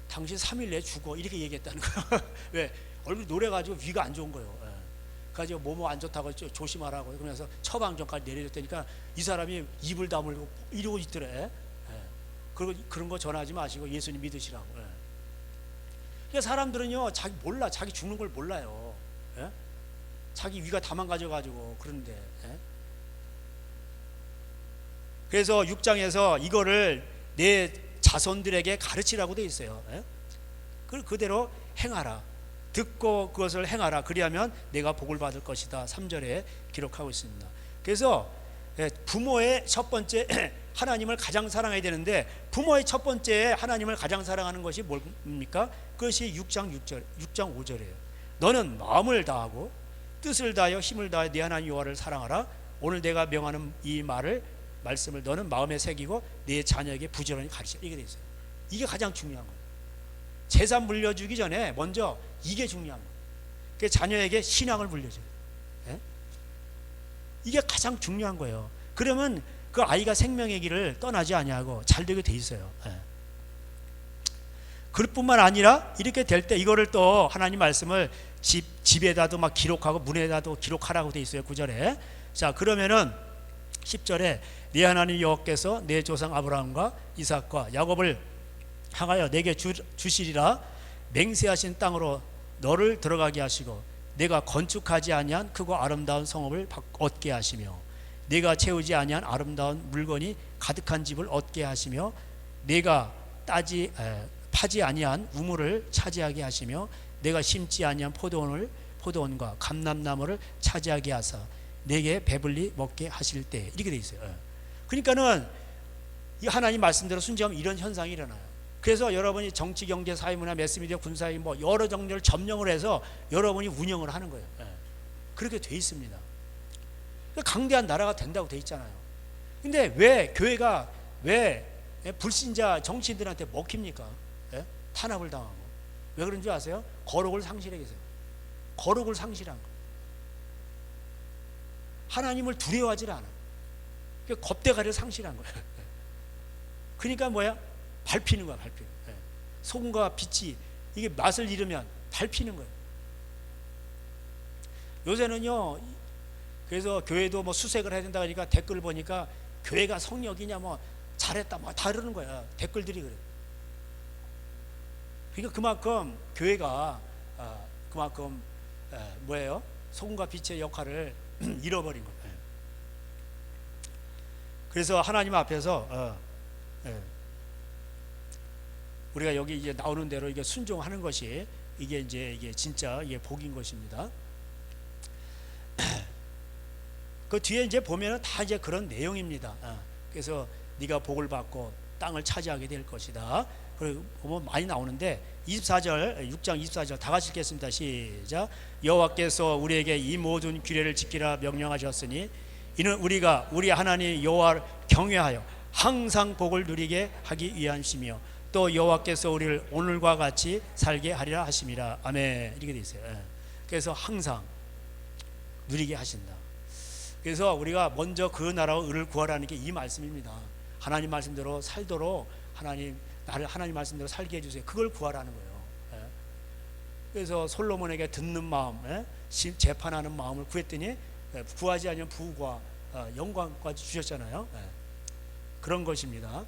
당신 3일 내에 죽어, 이렇게 얘기했다는 거야. 왜? 얼굴 노래가지고 위가 안 좋은 거예요. 가지고 뭐뭐 안 좋다고 조심하라고 그러면서 처방전까지 내려줬다니까 이 사람이 입을 다물고 이러고 있더래. 그리고 그런 거 전하지 마시고 예수님 믿으시라고. 그러니까 사람들은요 자기 몰라, 자기 죽는 걸 몰라요. 자기 위가 다 망가져가지고 그런데. 그래서 6장에서 이거를 내 자손들에게 가르치라고 돼 있어요. 그대로 행하라. 듣고 그것을 행하라. 그리하면 내가 복을 받을 것이다. 3절에 기록하고 있습니다. 그래서 부모의 첫 번째 하나님을 가장 사랑해야 되는데 부모의 첫 번째 하나님을 가장 사랑하는 것이 뭡니까? 그것이 6장 5절이에요. 너는 마음을 다하고 뜻을 다하여 힘을 다하여 네 하나님 여호와를 사랑하라. 오늘 내가 명하는 이 말씀을 너는 마음에 새기고 네 자녀에게 부지런히 가르치라. 이게 돼 있어요. 이게 가장 중요한 거예요. 재산 물려주기 전에 먼저 이게 중요한 거예요. 그 자녀에게 신앙을 물려줘요. 이게 가장 중요한 거예요. 그러면 그 아이가 생명의 길을 떠나지 아니하고 잘 되게 돼 있어요. 그뿐만 아니라 이렇게 될 때 이거를 또 하나님 말씀을 집에다도 막 기록하고 문에다도 기록하라고 돼 있어요. 9절에. 자, 그러면은 10절에 네 하나님 여호와께서 내 조상 아브라함과 이삭과 야곱을 향하여 내게 주시리라 맹세하신 땅으로 너를 들어가게 하시고 내가 건축하지 아니한 크고 아름다운 성읍을 얻게 하시며 내가 채우지 아니한 아름다운 물건이 가득한 집을 얻게 하시며 내가 파지 아니한 우물을 차지하게 하시며 내가 심지 아니한 포도원과 감람나무를 차지하게 하사 내게 배불리 먹게 하실 때. 이렇게 돼 있어요. 그러니까는 이 하나님 말씀대로 순종하면 이런 현상이 일어나요. 그래서 여러분이 정치, 경제, 사회문화, 매스미디어, 군사위 뭐 여러 정도를 점령을 해서 여러분이 운영을 하는 거예요. 그렇게 돼 있습니다. 강대한 나라가 된다고 돼 있잖아요. 근데 왜 교회가 왜 불신자 정치인들한테 먹힙니까? 탄압을 당하고. 왜 그런 줄 아세요? 거룩을 상실해 계세요. 거룩을 상실한 거. 하나님을 두려워하지 않아요. 겁대가리를 상실한 거예요. 그러니까 뭐야? 밟히는 거야, 밟히는 거야. 소금과 빛이 이게 맛을 잃으면 밟히는 거예요. 요새는요, 그래서 교회도 뭐 수색을 해야 된다 그러니까 댓글 보니까 교회가 성역이냐 뭐 잘했다 뭐 다 이러는 거야. 댓글들이 그래. 그러니까 그만큼 교회가 그만큼 뭐예요? 소금과 빛의 역할을 잃어버린 거예요. 그래서 하나님 앞에서 우리가 여기 이제 나오는 대로 이게 순종하는 것이 이게 진짜 이게 복인 것입니다. 그 뒤에 이제 보면은 다 이제 그런 내용입니다. 그래서 네가 복을 받고 땅을 차지하게 될 것이다. 그리고 보면 많이 나오는데 24절 6장 24절 다 같이 읽겠습니다. 시작. 여호와께서 우리에게 이 모든 규례를 지키라 명령하셨으니 이는 우리가 우리 하나님 여호와를 경외하여 항상 복을 누리게 하기 위함이며 또 여호와께서 우리를 오늘과 같이 살게 하리라 하심이라. 아멘. 이렇게 돼 있어요. 그래서 항상 누리게 하신다. 그래서 우리가 먼저 그 나라와 의를 구하라는 게 이 말씀입니다. 하나님 말씀대로 살도록 나를 하나님 말씀대로 살게 해주세요. 그걸 구하라는 거예요. 그래서 솔로몬에게 듣는 마음, 재판하는 마음을 구했더니 구하지 않으면 부와 영광까지 주셨잖아요. 그런 것입니다.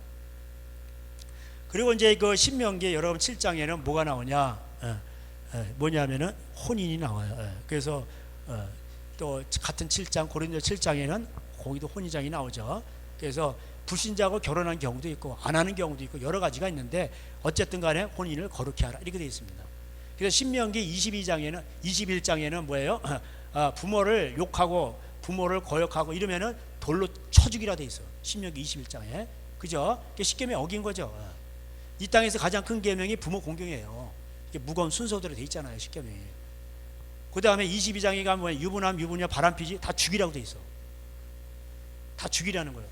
그리고 이제 그 신명기 여러분 7장에는 뭐가 나오냐? 뭐냐면은 혼인이 나와요. 그래서 또 같은 7장 고린도 7장에는 거기도 혼인장이 나오죠. 그래서 불신자하고 결혼한 경우도 있고 안 하는 경우도 있고 여러 가지가 있는데 어쨌든 간에 혼인을 거룩히 하라 이렇게 되어 있습니다. 그래서 신명기 21장에는 뭐예요? 부모를 욕하고 부모를 거역하고 이러면은 돌로 쳐 죽이라 돼 있어. 신명기 21장에. 그죠? 십계명 어긴 거죠. 이 땅에서 가장 큰 계명이 부모 공경이에요. 이게 무거운 순서대로 돼 있잖아요. 십계명이. 그 다음에 22장에 가면 뭐예요? 유부남, 유부녀, 바람피지 다 죽이라고 돼 있어. 다 죽이라는 거예요.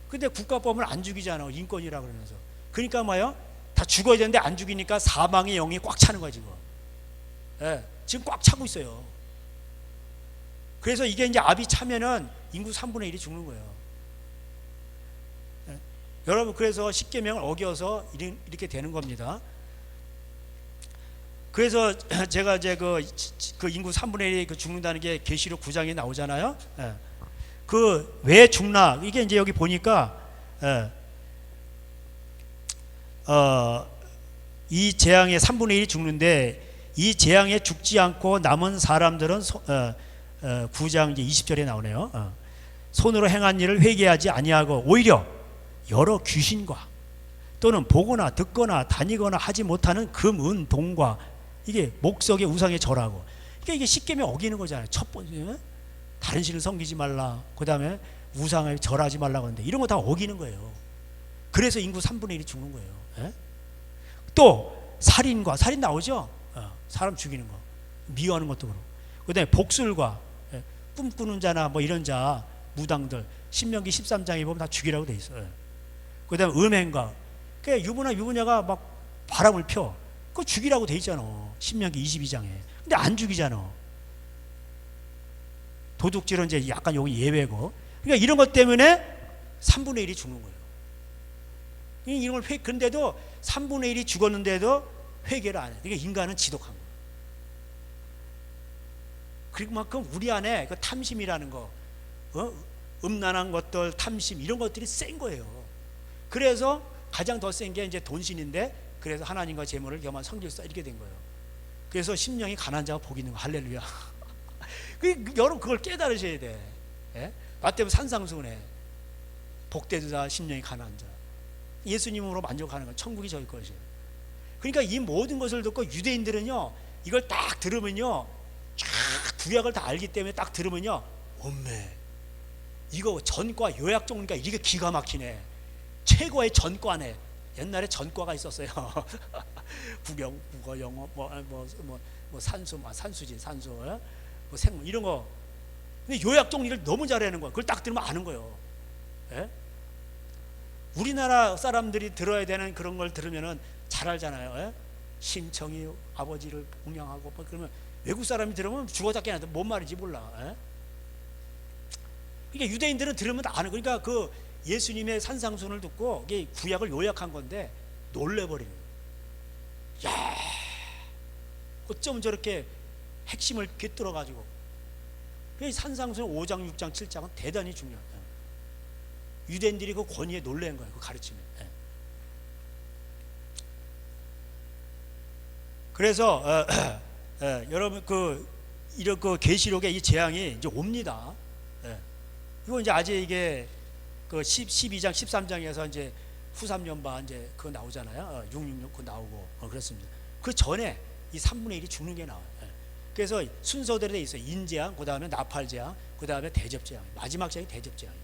근데 국가법을 안 죽이잖아. 인권이라 그러면서. 그러니까 뭐예요? 다 죽어야 되는데 안 죽이니까 사망의 영이 꽉 차는 거야 지금. 지금 꽉 차고 있어요. 그래서 이게 이제 압이 차면은 인구 3분의 1이 죽는 거예요. 여러분 그래서 십계명을 어겨서 이렇게 되는 겁니다. 그래서 제가 이제 그 인구 3분의 1이 죽는다는 게 계시록 9장에 나오잖아요. 그 왜 죽나 이게 이제 여기 보니까 이 재앙의 3분의 1이 죽는데 이 재앙에 죽지 않고 남은 사람들은 9장 이제 20절에 나오네요. 손으로 행한 일을 회개하지 아니하고 오히려 여러 귀신과 또는 보거나 듣거나 다니거나 하지 못하는 금, 은, 동과 이게 목석의 우상에 절하고 이게 십계명 어기는 거잖아요. 첫 번째 다른 신을 섬기지 말라. 그 다음에 우상을 절하지 말라고 하는데 이런 거 다 어기는 거예요. 그래서 인구 3분의 1이 죽는 거예요. 또 살인 나오죠. 사람 죽이는 거, 미워하는 것도 그렇고. 그 다음에 복술과 꿈꾸는 자나 뭐 이런 자 무당들 신명기 13장에 보면 다 죽이라고 돼 있어요. 그 다음에 음행가, 그러니까 유부녀가 막 바람을 펴, 그거 죽이라고 돼 있잖아. 신명기 22장에. 근데 안 죽이잖아. 도둑질은 이제 약간 여기 예외고. 그러니까 이런 것 때문에 3분의 1이 죽는 거예요. 이런 걸 근데도 3분의 1이 죽었는데도 회개를 안 해. 그러니까 인간은 지독한 거예요. 그만큼 우리 안에 그 탐심이라는 거, 음란한 것들, 탐심 이런 것들이 센 거예요. 그래서 가장 더 센 게 이제 돈신인데, 그래서 하나님과 재물을 겸한 성질서 이렇게 된 거예요. 그래서 심령이 가난한 자가 복이 있는 거. 할렐루야. 여러분 그걸 깨달으셔야 돼. 마태복음 산상수훈에 복되도다 심령이 가난한 자. 예수님으로 만족하는 건 천국이 저희 것이에요. 그러니까 이 모든 것을 듣고 유대인들은요 이걸 딱 들으면요 쫙 구약을 다 알기 때문에 딱 들으면요 엄매 이거 전과 요약 종류가 이게 기가 막히네. 최고의 전과네. 옛날에 전과가 있었어요. 국어, 영어, 산수지, 뭐 생물 이런 거. 근데 요약 정리를 너무 잘하는 거야. 그걸 딱 들으면 아는 거예요. 우리나라 사람들이 들어야 되는 그런 걸 들으면은 잘 알잖아요. 심청이 아버지를 공양하고 그러면 외국 사람이 들으면 죽어 잡게 하는데 뭔 말인지 몰라. 그러니까 유대인들은 들으면 다 아는. 그러니까 그 예수님의 산상순을 듣고 이게 구약을 요약한 건데 놀래버리는 거예요. 야, 어쩜 저렇게 핵심을 꿰뚫어가지고. 산상순 5장, 6장, 7장은 대단히 중요해요. 유대인들이 그 권위에 놀란 거예요. 그 가르침에. 그래서 여러분 이런 계시록의 이 재앙이 이제 옵니다. 이거 이제 아직 이게 12장, 13장에서 이제 후삼년반 이제 그거 나오잖아요. 666 그거 나오고 그렇습니다. 그 전에 이 3분의 1이 죽는 게 나와요. 그래서 순서대로 돼 있어요. 인재앙, 그 다음에 나팔재앙, 그 다음에 대접재앙. 마지막 재앙이 대접재앙이에요.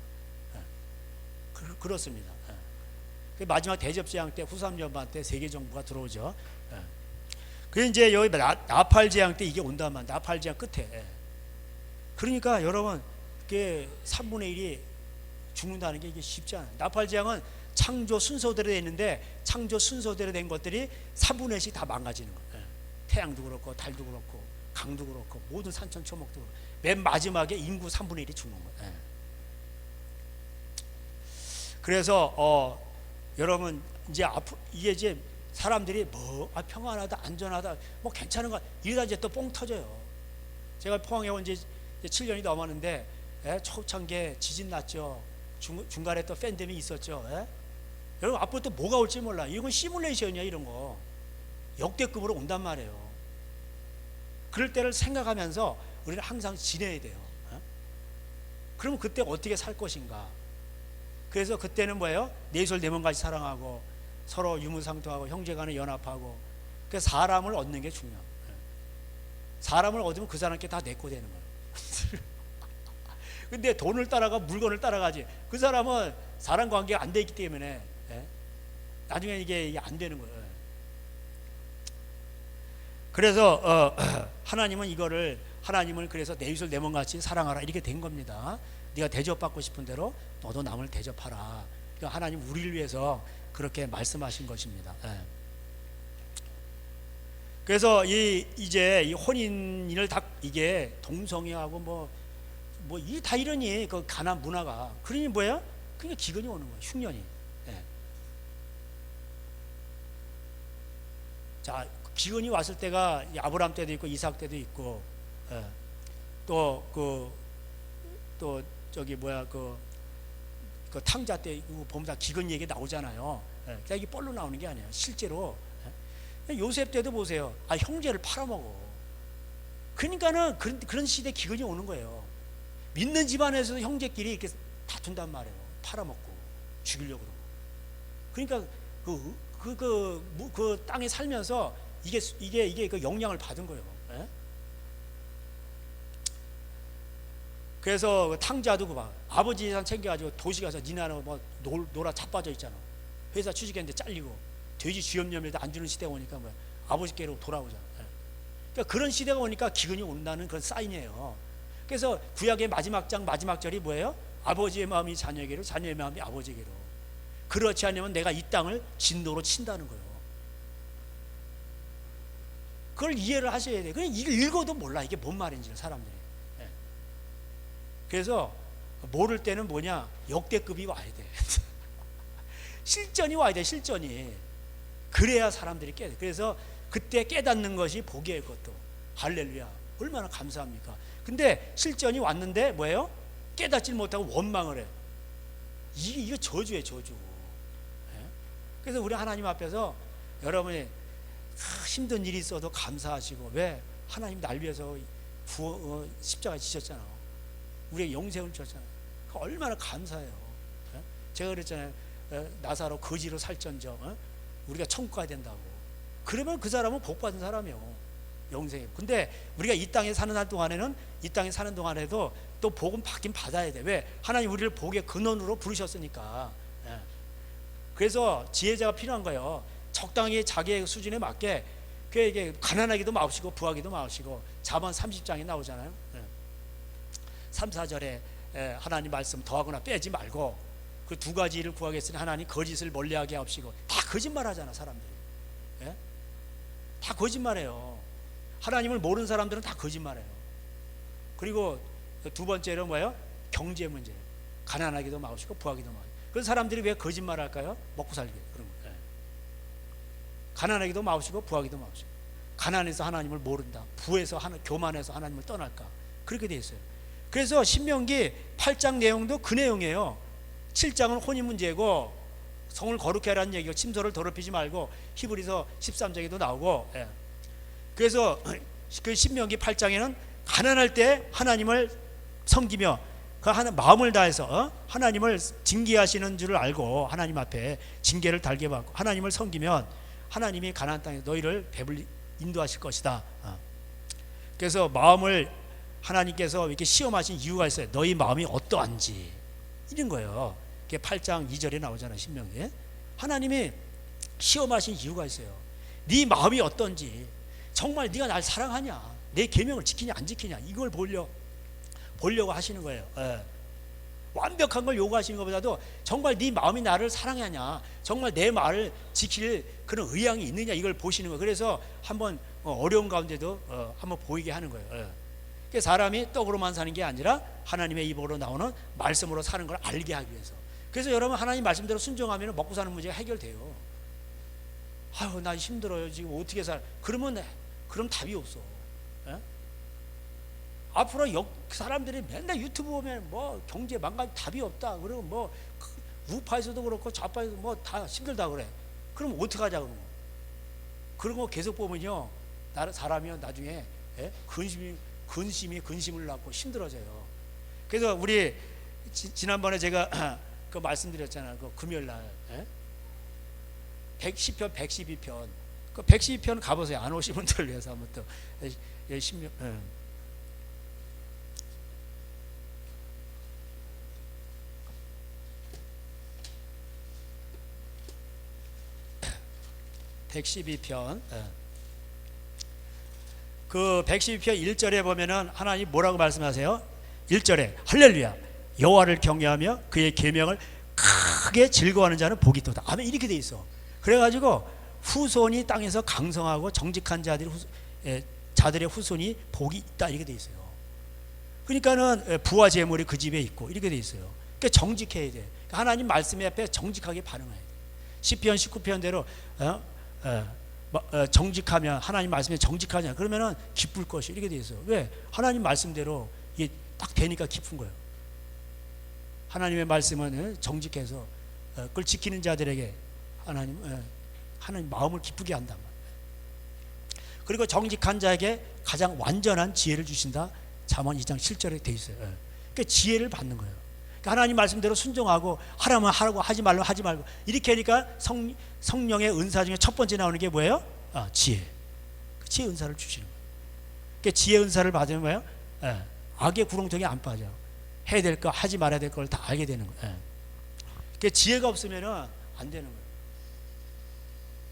그렇습니다. 그 마지막 대접재앙 때 후삼연반 때 세계 정부가 들어오죠. 예. 그 이제 여기 나팔 재앙 때 이게 온단 말이야. 나팔 재앙 끝에. 예. 그러니까 여러분 그게 3분의 1이 죽는다는 게 이게 쉽지 않아요. 나팔 재앙은 창조 순서대로 돼 있는데 창조 순서대로 된 것들이 3분의 1씩 다 망가지는 거예요. 예. 태양도 그렇고 달도 그렇고 강도 그렇고 모든 산천 초목도 그렇고 맨 마지막에 인구 3분의 1이 죽는 거예요. 예. 그래서 여러분 이제 앞으로 이게 이제 사람들이 평안하다 안전하다 뭐 괜찮은 거 이러다 이제 또 뻥 터져요. 제가 포항에 온 지 7년이 넘었는데 초창기에 지진 났죠. 중간에 또 팬데믹 있었죠. 여러분 앞으로 또 뭐가 올지 몰라. 이건 시뮬레이션이야. 이런 거 역대급으로 온단 말이에요. 그럴 때를 생각하면서 우리는 항상 지내야 돼요. 그러면 그때 어떻게 살 것인가. 그래서 그때는 뭐예요? 내술 내몸같이 사랑하고 서로 유무상통하고 형제간에 연합하고 그래서 사람을 얻는 게 중요해요. 사람을 얻으면 그 사람께 다 내 거 되는 거예요. 근데 돈을 따라가 물건을 따라가지 그 사람은 사람 관계가 안 돼 있기 때문에 나중에 이게 안 되는 거예요. 그래서 하나님을 그래서 내 이웃을 내 몸같이 사랑하라 이렇게 된 겁니다. 네가 대접받고 싶은 대로 너도 남을 대접하라. 그러니까 하나님 우리를 위해서 그렇게 말씀하신 것입니다. 그래서 이제 이 혼인을 다 이게 동성애하고 뭐 이 다 이러니 그 가난 문화가 그러니 뭐예요? 그러니까 기근이 오는 거예요. 흉년이. 자, 기근이 왔을 때가 아브라함 때도 있고 이삭 때도 있고 또 저기 그 탕자 때 보면 다 기근 얘기 나오잖아요. 그러니까 이게 뻘로 나오는 게 아니에요. 실제로 요셉 때도 보세요. 형제를 팔아먹어. 그러니까는 그런 시대에 기근이 오는 거예요. 믿는 집안에서도 형제끼리 이렇게 다툰단 말이에요. 팔아먹고 죽이려고 그러고. 그러니까 그 땅에 살면서 이게 그 영향을 받은 거예요. 그래서 탕자도 아버지 재산 챙겨가지고 도시 가서 니나는 뭐 놀아 자빠져 있잖아. 회사 취직했는데 잘리고 돼지 쥐염염에도 안 주는 시대가 오니까 뭐 아버지께로 돌아오잖아. 그러니까 그런 시대가 오니까 기근이 온다는 그런 사인이에요. 그래서 구약의 마지막 장 마지막 절이 뭐예요? 아버지의 마음이 자녀에게로 자녀의 마음이 아버지에게로. 그렇지 않으면 내가 이 땅을 진노로 친다는 거예요. 그걸 이해를 하셔야 돼요. 그냥 읽어도 몰라 이게 뭔 말인지 사람들이. 그래서 모를 때는 뭐냐? 역대급이 와야 돼. 실전이 와야 돼. 실전이. 그래야 사람들이 깨닫. 그래서 그때 깨닫는 것이 복이에요. 그것도 할렐루야. 얼마나 감사합니까? 근데 실전이 왔는데 뭐예요? 깨닫지 못하고 원망을 해요. 이거 저주예요. 저주. 그래서 우리 하나님 앞에서 여러분이 힘든 일이 있어도 감사하시고, 왜? 하나님 날 위해서 십자가 지셨잖아. 우리의 영생을 주셨잖아요. 얼마나 감사해요. 제가 그랬잖아요. 나사로 거지로 살전저 우리가 천국 가야 된다고. 그러면 그 사람은 복 받은 사람이요. 영생이에요. 근데 우리가 이 땅에 사는 동안에도 또 복은 받긴 받아야 돼. 왜? 하나님 우리를 복의 근원으로 부르셨으니까. 그래서 지혜자가 필요한 거예요. 적당히 자기의 수준에 맞게 그에게 가난하기도 마시고 부하기도 마시고. 잠언 30장에 나오잖아요. 3, 4절에 하나님 말씀 더하거나 빼지 말고 그 두 가지 일을 구하겠으니 하나님 거짓을 멀리하게 하옵시고. 다 거짓말하잖아 사람들이. 다 거짓말해요. 하나님을 모르는 사람들은 다 거짓말해요. 그리고 두 번째로 뭐예요? 경제 문제. 가난하기도 마시고 부하기도 마시고. 그래서 사람들이 왜 거짓말할까요? 먹고 살기 그런 거예요. 가난하기도 마시고 부하기도 마시고. 가난해서 하나님을 모른다. 부에서 교만해서 하나님을 떠날까. 그렇게 돼 있어요. 그래서 신명기 8장 내용도 그 내용이에요. 7장은 혼인 문제고 성을 거룩히 하라는 얘기고 침소를 더럽히지 말고 히브리서 13장에도 나오고. 그래서 그 신명기 8장에는 가난할 때 하나님을 섬기며 그 마음을 다해서 하나님을 징계하시는 줄을 알고 하나님 앞에 징계를 달게 받고 하나님을 섬기면 하나님이 가나안 땅에 너희를 배불리 인도하실 것이다. 그래서 마음을 하나님께서 이렇게 시험하신 이유가 있어요. 너희 마음이 어떠한지 이런 거예요. 그게 8장 2절에 나오잖아요. 신명기에. 하나님이 시험하신 이유가 있어요. 네 마음이 어떤지, 정말 네가 날 사랑하냐, 내 계명을 지키냐 안 지키냐, 이걸 보려고 하시는 거예요. 예. 완벽한 걸 요구하시는 것보다도 정말 네 마음이 나를 사랑하냐, 정말 내 말을 지킬 그런 의향이 있느냐, 이걸 보시는 거예요. 그래서 한번 어려운 가운데도 한번 보이게 하는 거예요. 예. 그러니까 사람이 떡으로만 사는 게 아니라 하나님의 입으로 나오는 말씀으로 사는 걸 알게 하기 위해서. 그래서 여러분, 하나님 말씀대로 순종하면 먹고 사는 문제가 해결돼요. 아유, 나 힘들어요, 지금 어떻게 살? 그럼 답이 없어. 예? 앞으로 사람들이 맨날 유튜브 보면 뭐 경제 망가지 답이 없다, 그리고 뭐 우파에서도 그렇고 좌파에서 뭐 다 힘들다 그래. 그럼 어떻게 하자 그러면? 그런 거 계속 보면요, 사람이 나중에 근심을 낳고 힘들어져요. 그래서 우리 지난번에 제가 그 말씀드렸잖아요. 그 금요일 날 110편 112편 그 112편 가보세요. 안 오신 분들 위해서 한번 또 열심히. 112편. 그 112편 1절에 보면은 하나님 뭐라고 말씀하세요? 1절에 할렐루야, 여호와를 경외하며 그의 계명을 크게 즐거워하는 자는 복이 있도다. 아멘. 이렇게 돼 있어. 그래가지고 후손이 땅에서 강성하고 정직한 자들의 후손이 복이 있다, 이렇게 돼 있어요. 그러니까는 부와 재물이 그 집에 있고, 이렇게 돼 있어요. 그러니까 정직해야 돼. 하나님 말씀에 앞에 정직하게 반응해야 돼. 시편 19편대로 정직하면, 하나님 말씀에 정직하냐 그러면은 기쁠 것이, 이렇게 돼 있어요. 왜? 하나님 말씀대로 이게 딱 되니까 기쁜 거예요. 하나님의 말씀은 정직해서 그걸 지키는 자들에게 하나님 마음을 기쁘게 한단 말이에요. 그리고 정직한 자에게 가장 완전한 지혜를 주신다. 잠언 2장 7절에 돼 있어요. 그러니까 지혜를 받는 거예요. 그러니까 하나님 말씀대로 순종하고, 하라면 하라고, 하지 말면 하지 말고, 이렇게 하니까 성령의 은사 중에 첫 번째 나오는 게 뭐예요? 지혜. 지혜 은사를 주시는 거예요. 그러니까 지혜 은사를 받으면 뭐예요? 악의 구렁텅이에 안 빠져. 해야 될 거, 하지 말아야 될 걸 다 알게 되는 거예요. 그러니까 지혜가 없으면 안 되는 거예요.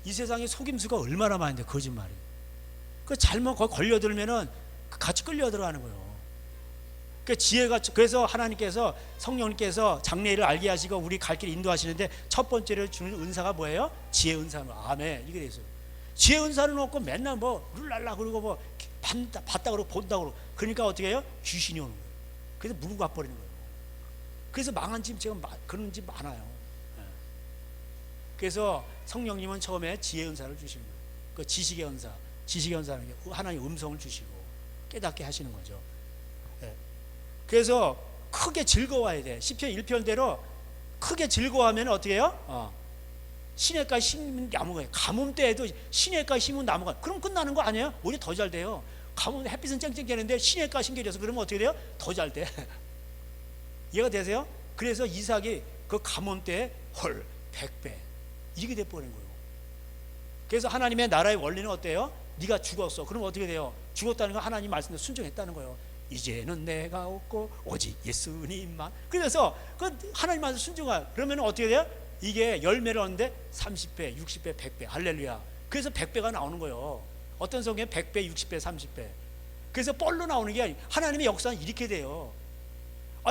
이 세상에 속임수가 얼마나 많은데, 거짓말이. 그 잘못 걸려들면은 같이 끌려들어가는 거예요. 그 지혜가, 그래서 하나님께서, 성령님께서 장래일을 알게 하시고 우리 갈 길 인도하시는데 첫 번째로 주는 은사가 뭐예요? 지혜 은사는. 아멘. 이게 돼 있어요. 지혜 은사를 놓고 맨날 뭐 룰랄라 그러고 뭐 봤다 그러고 본다 그러고, 그러니까 어떻게 해요? 귀신이 오는 거예요. 그래서 물고 가버리는 거예요. 그래서 망한 집, 제가 그런 집 많아요. 그래서 성령님은 처음에 지혜 은사를 주시는 거예요. 그 지식의 은사, 지식의 은사는 하나님 음성을 주시고 깨닫게 하시는 거죠. 그래서 크게 즐거워야 돼. 시편 1편대로 크게 즐거워하면 어떻게 해요? 시냇가에 심은 나무가, 가뭄 때에도 시냇가에 심은 나무가, 그럼 끝나는 거 아니에요? 오히려 더 잘 돼요. 가뭄, 햇빛은 쨍쨍대는데 시냇가에 심겨져서 그러면 어떻게 돼요? 더 잘 돼. 이해가 되세요? 그래서 이삭이 그 가뭄 때에 헐 100배 이렇게 돼버린 거예요. 그래서 하나님의 나라의 원리는 어때요? 네가 죽었어. 그럼 어떻게 돼요? 죽었다는 건 하나님 말씀대로 순종했다는 거예요. 이제는 내가 없고 오직 예수님만. 그래서 그 하나님 말씀 순종하, 그러면 어떻게 돼요? 이게 열매를 얻는데 30배, 60배, 100배. 할렐루야. 그래서 100배가 나오는 거예요. 어떤 성경에 100배, 60배, 30배. 그래서 뻘로 나오는 게 아니에요. 하나님의 역사는 이렇게 돼요.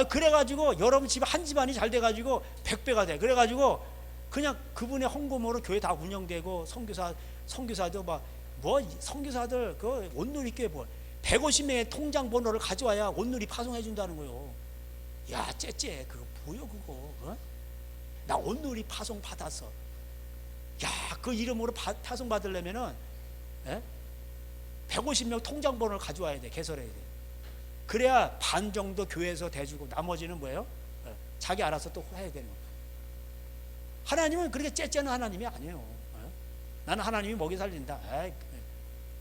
그래가지고 여러분 집 한 집안이 잘 돼가지고 100배가 돼. 그래가지고 그냥 그분의 헌금으로 교회 다 운영되고, 선교사도 뭐 선교사들 그 온누리교회 150명의 통장 번호를 가져와야 온누리 파송해 준다는 거예요. 야, 째째 그거 보여 그거? 나 온누리 파송 받았어. 야, 그 이름으로 파송 받으려면은 150명 통장 번호를 가져와야 돼. 개설해야 돼. 그래야 반 정도 교회에서 대주고, 나머지는 뭐예요? 자기 알아서 또 해야 되는 거예요. 하나님은 그렇게 째째는 하나님이 아니에요. 나는 하나님이 먹이 살린다.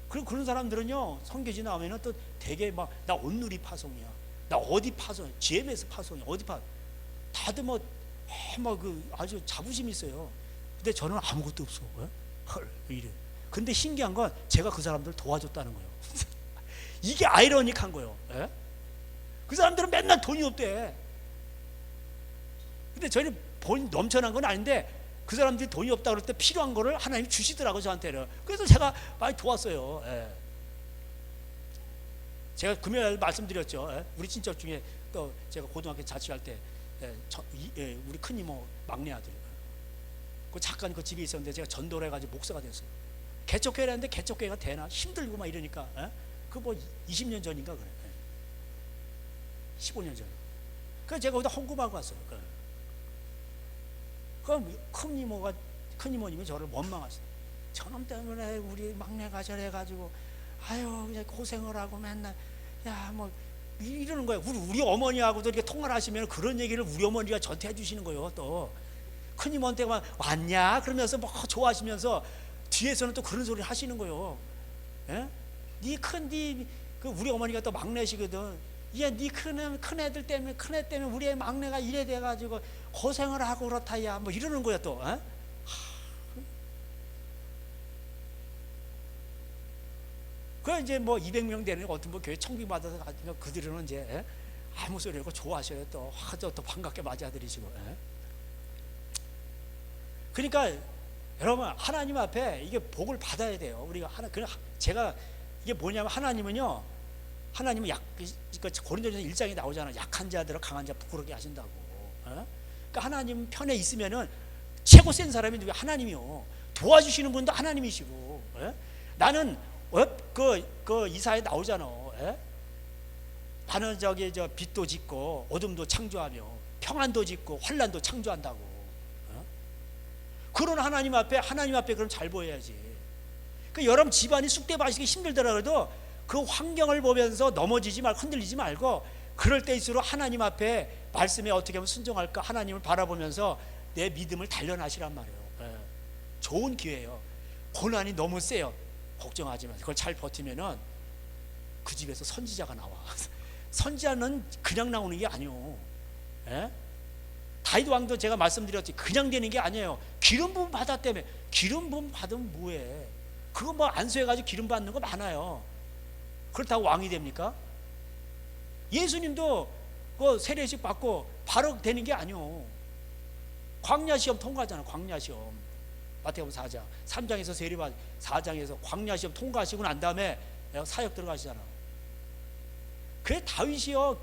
그런 사람들은요, 선교지 나오면은 또 되게 나 온누리 파송이야, 나 어디 파송, GMS 파송이야, 어디 다들 아주 자부심이 있어요. 근데 저는 아무것도 없어. 헐, 이래. 근데 신기한 건 제가 그 사람들 도와줬다는 거예요. 이게 아이러니한 거예요. 그 사람들은 맨날 돈이 없대. 근데 저희는 돈 넘쳐난 건 아닌데 그 사람들이 돈이 없다 그럴 때 필요한 거를 하나님 주시더라고 저한테는. 그래서 제가 많이 도왔어요. 예. 제가 금요일 말씀드렸죠. 예. 우리 친척 중에 또 제가 고등학교 자취할 때 우리 큰 이모 막내 아들 그 잠깐 그 집에 있었는데 제가 전도를 해가지고 목사가 됐어요. 개척교회를 했는데 개척교회가 되나 힘들고 막 이러니까 그 뭐 20년 전인가 그래. 15년 전. 그래서 제가 거기다 헌금하고 왔어요. 그럼 큰 이모님이 저를 원망하셨어요. 저놈 때문에 우리 막내가 저래가지고 아유 그냥 고생을 하고 맨날 야 뭐 이러는 거예요. 우리 어머니하고도 이렇게 통화를 하시면 그런 얘기를 우리 어머니가 저한테 해주시는 거예요. 또 큰 이모한테 왔냐 그러면서 뭐 좋아하시면서 뒤에서는 또 그런 소리를 하시는 거예요. 예? 그 우리 어머니가 또 막내시거든. 야, 큰 애들 때문에 큰 애 때문에 우리 애 막내가 이래 돼가지고 고생을 하고 그렇다야 뭐 이러는 거야 또. 그 이제 뭐 200명 되는 어떤 뭐 교회 청빙 받아서 가지고 그들은 이제 아무 소리 없고 좋아하셔요. 또 반갑게 맞아들이시고. 그러니까 여러분 하나님 앞에 이게 복을 받아야 돼요. 우리가 제가 이게 뭐냐면 하나님은 고린도전서 1장에 나오잖아. 약한 자들을 강한 자 부끄럽게 하신다고. 그러니까 하나님 편에 있으면은 최고 센 사람이 누구야? 하나님이요. 도와주시는 분도 하나님이시고. 나는 그 이사에 나오잖아. 나는 저 빛도 짓고 어둠도 창조하며 평안도 짓고 환란도 창조한다고. 그런 하나님 앞에 그럼 잘 보여야지. 그 여러분 집안이 쑥대밭이기 힘들더라 그래도 그 환경을 보면서 넘어지지 말고 흔들리지 말고 그럴 때일수록 하나님 앞에 말씀에 어떻게 하면 순종할까 하나님을 바라보면서 내 믿음을 단련하시란 말이에요. 좋은 기회예요. 고난이 너무 세요. 걱정하지 마세요. 그걸 잘 버티면은 그 집에서 선지자가 나와. 선지자는 그냥 나오는 게 아니에요. 다윗 왕도 제가 말씀드렸지 그냥 되는 게 아니에요. 기름 부음 받았다며. 기름 부음 받으면 뭐해? 그거 뭐 안수해가지고 기름 받는 거 많아요. 그렇다고 왕이 됩니까? 예수님도 그 세례식 받고 바로 되는 게 아니요. 광야 시험 통과하잖아. 광야 시험. 마태복음 4장 3장에서 세례받 4장에서 광야 시험 통과하시고 난 다음에 사역 들어가시잖아. 그래 다윗이요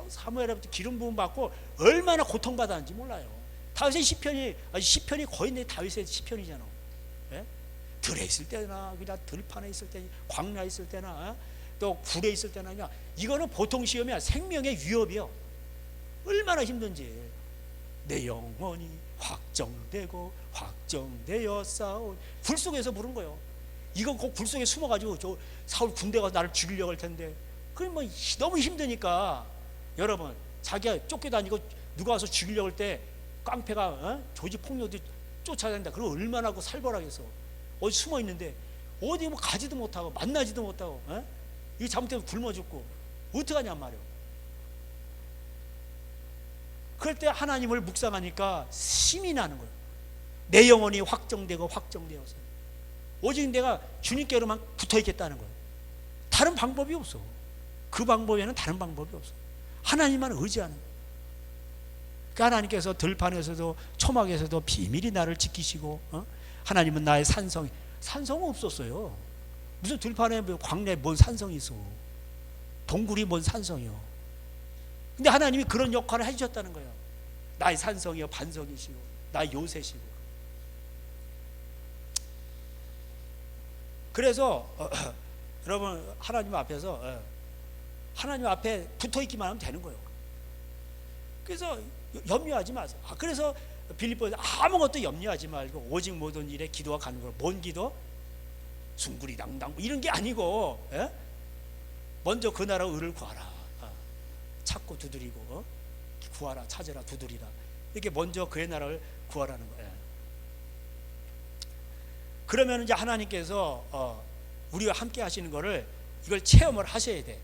사무엘부터 기름 부음 받고 얼마나 고통받았는지 몰라요. 다윗의 시편이 거의 내 다윗의 시편이잖아. 들에 있을 때나 그냥 들판에 있을 때 광야에 있을 때나 또 굴에 있을 때나 그냥 이거는 보통 시험이야. 생명의 위협이요. 얼마나 힘든지. 내 영혼이 확정되어 싸운 굴 속에서 부른 거예요. 이거 꼭 굴 속에 숨어가지고 저 사울 군대가 나를 죽이려고 할 텐데 그럼 뭐 너무 힘드니까 여러분 자기가 쫓겨다니고 누가 와서 죽이려고 할 때 깡패가 조직 폭력도 쫓아다닌다. 그럼 얼마나 그 살벌하겠어. 어디 숨어 있는데 어디 뭐 가지도 못하고 만나지도 못하고 이거 잘못되면 굶어 죽고 어떡하냔 말이에요. 그럴 때 하나님을 묵상하니까 힘이 나는 거예요. 내 영혼이 확정되어서 오직 내가 주님께로만 붙어있겠다는 거예요. 다른 방법이 없어. 그 방법에는 다른 방법이 없어. 하나님만 의지하는 거예요. 그러니까 하나님께서 들판에서도 초막에서도 비밀히 나를 지키시고 하나님은 나의 산성은 없었어요. 무슨 들판에 광야에 뭔 산성이 있어. 동굴이 뭔 산성이요. 근데 하나님이 그런 역할을 해주셨다는 거예요. 나의 산성이요 반성이시고 나의 요새시고. 그래서 여러분 하나님 앞에 붙어있기만 하면 되는 거예요. 그래서 염려하지 마세요. 그래서 빌립보에서 아무것도 염려하지 말고 오직 모든 일에 기도와 간구로. 뭔 기도? 숭구리당당 이런 게 아니고 먼저 그 나라 의를 구하라. 찾고 두드리고 구하라 찾으라 두드리라 이렇게 먼저 그의 나라를 구하라는 거예요. 그러면 이제 하나님께서 우리와 함께 하시는 거를 이걸 체험을 하셔야 돼.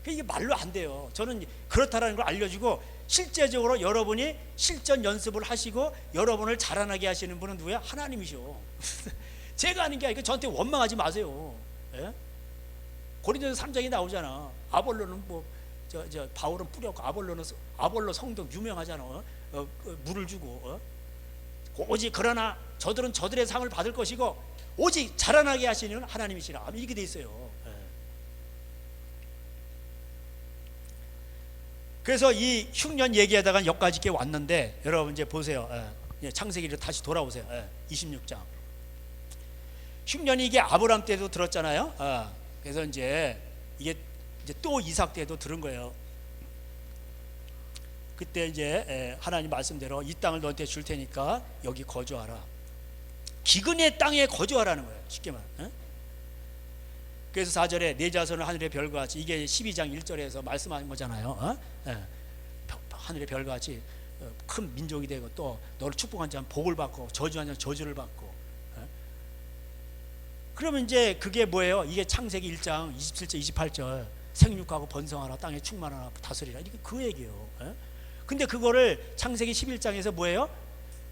이게 말로 안 돼요. 저는 그렇다라는 걸 알려주고 실제적으로 여러분이 실전 연습을 하시고 여러분을 자라나게 하시는 분은 누구야? 하나님이죠. 제가 하는 게 아니고 저한테 원망하지 마세요. 고린도서 3장에 나오잖아. 아볼로는 바울은 뿌렸고 아볼로 성도 유명하잖아. 물을 주고 오직 그러나 저들은 저들의 상을 받을 것이고 오직 자라나게 하시는 하나님이시라. 이렇게 돼 있어요. 그래서 이 흉년 얘기하다가 여기까지 이렇게 왔는데 여러분 이제 보세요. 창세기를 다시 돌아오세요. 26장. 흉년이 이게 아브람 때도 들었잖아요. 그래서 이제 이게 이제 또 이삭 때도 들은 거예요. 그때 이제 하나님 말씀대로 이 땅을 너한테 줄 테니까 여기 거주하라. 기근의 땅에 거주하라는 거예요. 쉽게 말. 그래서 4절에 내 자손은 하늘의 별과 같이, 이게 12장 1절에서 말씀하는 거잖아요. 하늘의 별과 같이 큰 민족이 되고 또 너를 축복한 자는 복을 받고 저주한 자는 저주를 받고. 그러면 이제 그게 뭐예요? 이게 창세기 1장 27절 28절 생육하고 번성하라, 땅에 충만하라, 다스리라, 이게 그 얘기예요. 근데 그거를 창세기 11장에서 뭐예요?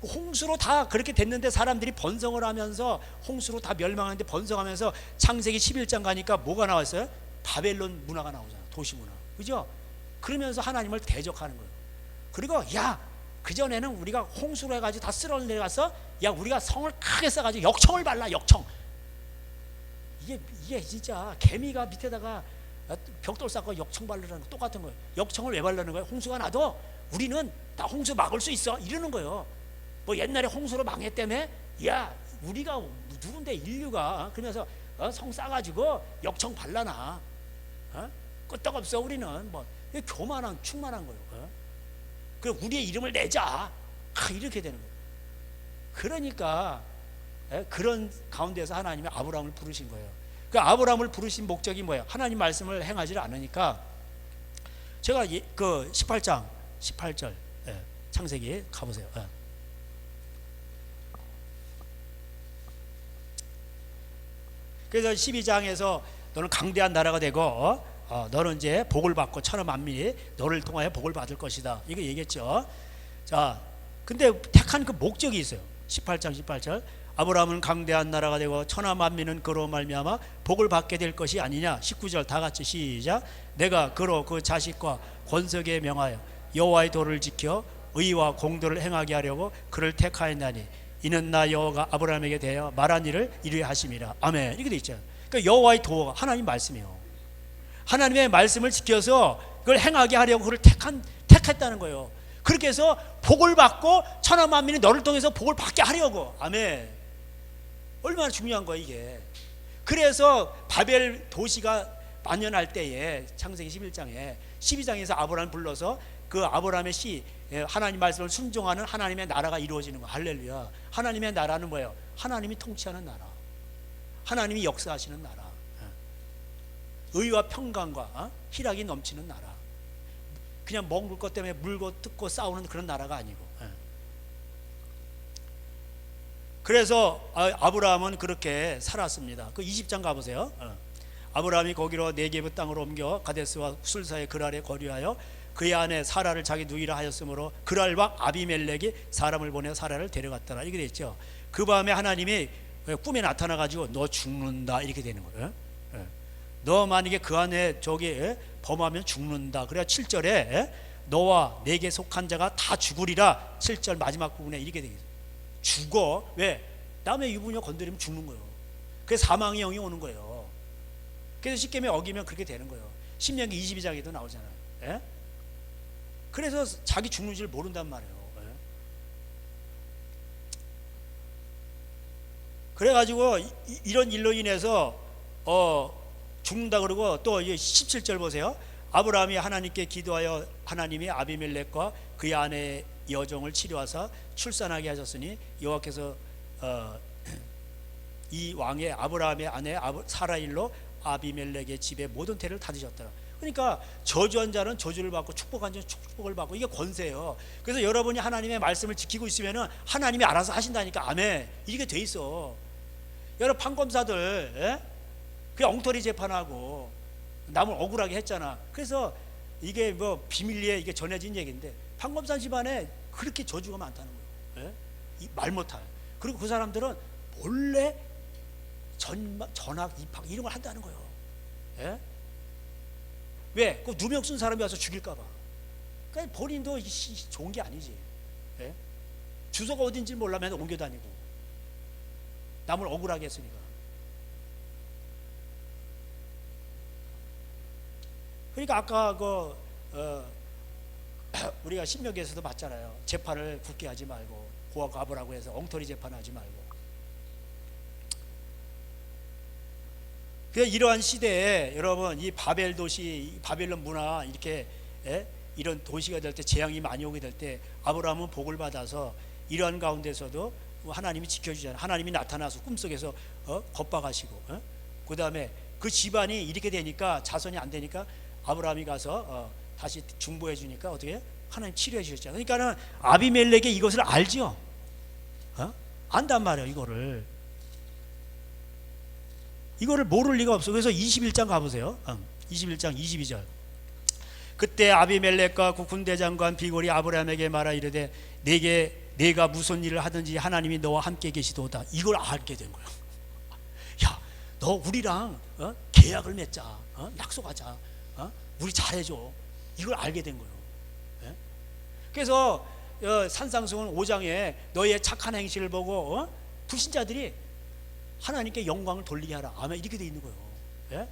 홍수로 다 그렇게 됐는데 사람들이 번성을 하면서 홍수로 다 멸망하는데 번성하면서 창세기 11장 가니까 뭐가 나왔어요? 바벨론 문화가 나오잖아요. 도시 문화. 그죠? 그러면서 하나님을 대적하는 거예요. 그리고 야, 그전에는 우리가 홍수로 해가지고 다 쓸어 내려가서 야, 우리가 성을 크게 써가지고 역청을 발라, 역청. 이게 진짜 개미가 밑에다가 벽돌 쌓고 역청 바르라는 거 똑같은 거예요. 역청을 왜 바르는 거예요? 홍수가 나도 우리는 다 홍수 막을 수 있어, 이러는 거예요. 뭐 옛날에 홍수로 망했다며? 야, 우리가 누군데 인류가 그러면서 성 싸가지고 역청 발라놔. 끄떡없어 우리는. 뭐 교만한 충만한 거예요. 그래 우리의 이름을 내자. 이렇게 되는 거예요. 그러니까 그런 가운데서 하나님이 아브라함을 부르신 거예요. 그 아브라함을 부르신 목적이 뭐예요? 하나님 말씀을 행하지 않으니까. 제가 그 18장 18절 창세기 가보세요. 그래서 12장에서 너는 강대한 나라가 되고 너는 이제 복을 받고 천하 만민이 너를 통하여 복을 받을 것이다, 이거 얘기했죠. 자, 근데 택한 그 목적이 있어요. 18장 18절 아브라함은 강대한 나라가 되고 천하 만민은 그로 말미암아 복을 받게 될 것이 아니냐. 19절 다 같이 시작. 내가 그로 그 자식과 권석에 명하여 여호와의 도를 지켜 의와 공도를 행하게 하려고 그를 택하였나니 이는 나 여호와가 아브라함에게 대하여 말한 일을 이루게 하심이라. 아멘. 이렇게 돼 있잖아요. 그러니까 여호와의 도가 하나님 말씀이에요. 하나님의 말씀을 지켜서 그걸 행하게 하려고 그를 택했다는 거예요. 그렇게 해서 복을 받고 천하 만민이 너를 통해서 복을 받게 하려고. 아멘. 얼마나 중요한 거예요 이게. 그래서 바벨 도시가 만연할 때에 창세기 11장에 12장에서 아브라함을 불러서 그 아브라함의 씨, 하나님 말씀을 순종하는 하나님의 나라가 이루어지는 거예요. 할렐루야. 하나님의 나라는 뭐예요? 하나님이 통치하는 나라, 하나님이 역사하시는 나라, 의와 평강과 희락이 넘치는 나라. 그냥 먹을 것 때문에 물고 뜯고 싸우는 그런 나라가 아니고. 그래서 아브라함은 그렇게 살았습니다. 그 20장 가보세요. 아브라함이 거기로 네게브 땅으로 옮겨 가데스와 술사의 그랄에 거류하여 그의 아내 사라를 자기 누이라 하였으므로 그랄 왕 아비멜렉이 사람을 보내 사라를 데려갔더라, 이렇게 됐죠. 그 밤에 하나님이 꿈에 나타나 가지고 너 죽는다, 이렇게 되는 거예요. 너 만약에 그 안에 저기 범하면 죽는다. 그래야 7절에 너와 내게 속한 자가 다 죽으리라. 7절 마지막 부분에 이렇게 되겠죠. 죽어. 왜? 남의 유부녀 건드리면 죽는 거예요. 그래서 사망의 영이 오는 거예요. 그래서 십계명 어기면 그렇게 되는 거예요. 신명기 22장에도 나오잖아요. 예? 그래서 자기 죽는 줄 모른단 말이에요. 예? 그래가지고 이런 일로 인해서 죽는다 그러고 또 17절 보세요. 아브라함이 하나님께 기도하여 하나님이 아비멜렉과 그의 아내 여종을 치료하사 출산하게 하셨으니 여호와께서 이 왕의 아브라함의 아내 사라일로 아비멜렉의 집에 모든 태를 닫으셨더라. 그러니까 저주한 자는 저주를 받고 축복한 자는 축복을 받고, 이게 권세예요. 그래서 여러분이 하나님의 말씀을 지키고 있으면 하나님이 알아서 하신다니까. 아멘. 이렇게 돼 있어. 여러 판검사들, 예? 그 엉터리 재판하고 남을 억울하게 했잖아. 그래서 이게 뭐 비밀리에 이게 전해진 얘기인데 판검사 집안에 그렇게 저주가 많다는 거예요. 예? 말 못할. 그리고 그 사람들은 몰래 전학 입학 이런 걸 한다는 거예요. 예? 왜? 그 누명 쓴 사람이 와서 죽일까 봐. 그러니까 본인도 좋은 게 아니지. 예? 주소가 어딘지 몰라 맨날 옮겨 다니고 남을 억울하게 했으니까. 그러니까 아까 우리가 신명기에서도 봤잖아요. 재판을 굳게 하지 말고 고아 가보라고 해서 엉터리 재판하지 말고. 이러한 시대에 여러분 이 바벨 도시, 바벨론 문화 이렇게 이런 도시가 될 때 재앙이 많이 오게 될 때 아브라함은 복을 받아서 이러한 가운데서도 하나님이 지켜주잖아요. 하나님이 나타나서 꿈속에서 겁박하시고 그 다음에 그 집안이 이렇게 되니까 자손이 안 되니까 아브라함이 가서 다시 중보해 주니까 어떻게 하나님 치료해 주셨잖아요. 그러니까는 아비멜렉이 이것을 알죠. 안단 말이에요. 이거를 모를 리가 없어. 그래서 21장 가보세요. 21장 22절. 그때 아비멜렉과 그 군대장관 비골이 아브라함에게 말하 이르되 내가 무슨 일을 하든지 하나님이 너와 함께 계시도다. 이걸 알게 된 거예요. 야, 너 우리랑 계약을 맺자. 약속하자. 우리 잘해줘. 이걸 알게 된 거예요. 그래서 산상수훈 5장에 너의 착한 행실을 보고 불신자들이 하나님께 영광을 돌리게 하라. 아멘. 이렇게 돼 있는 거예요.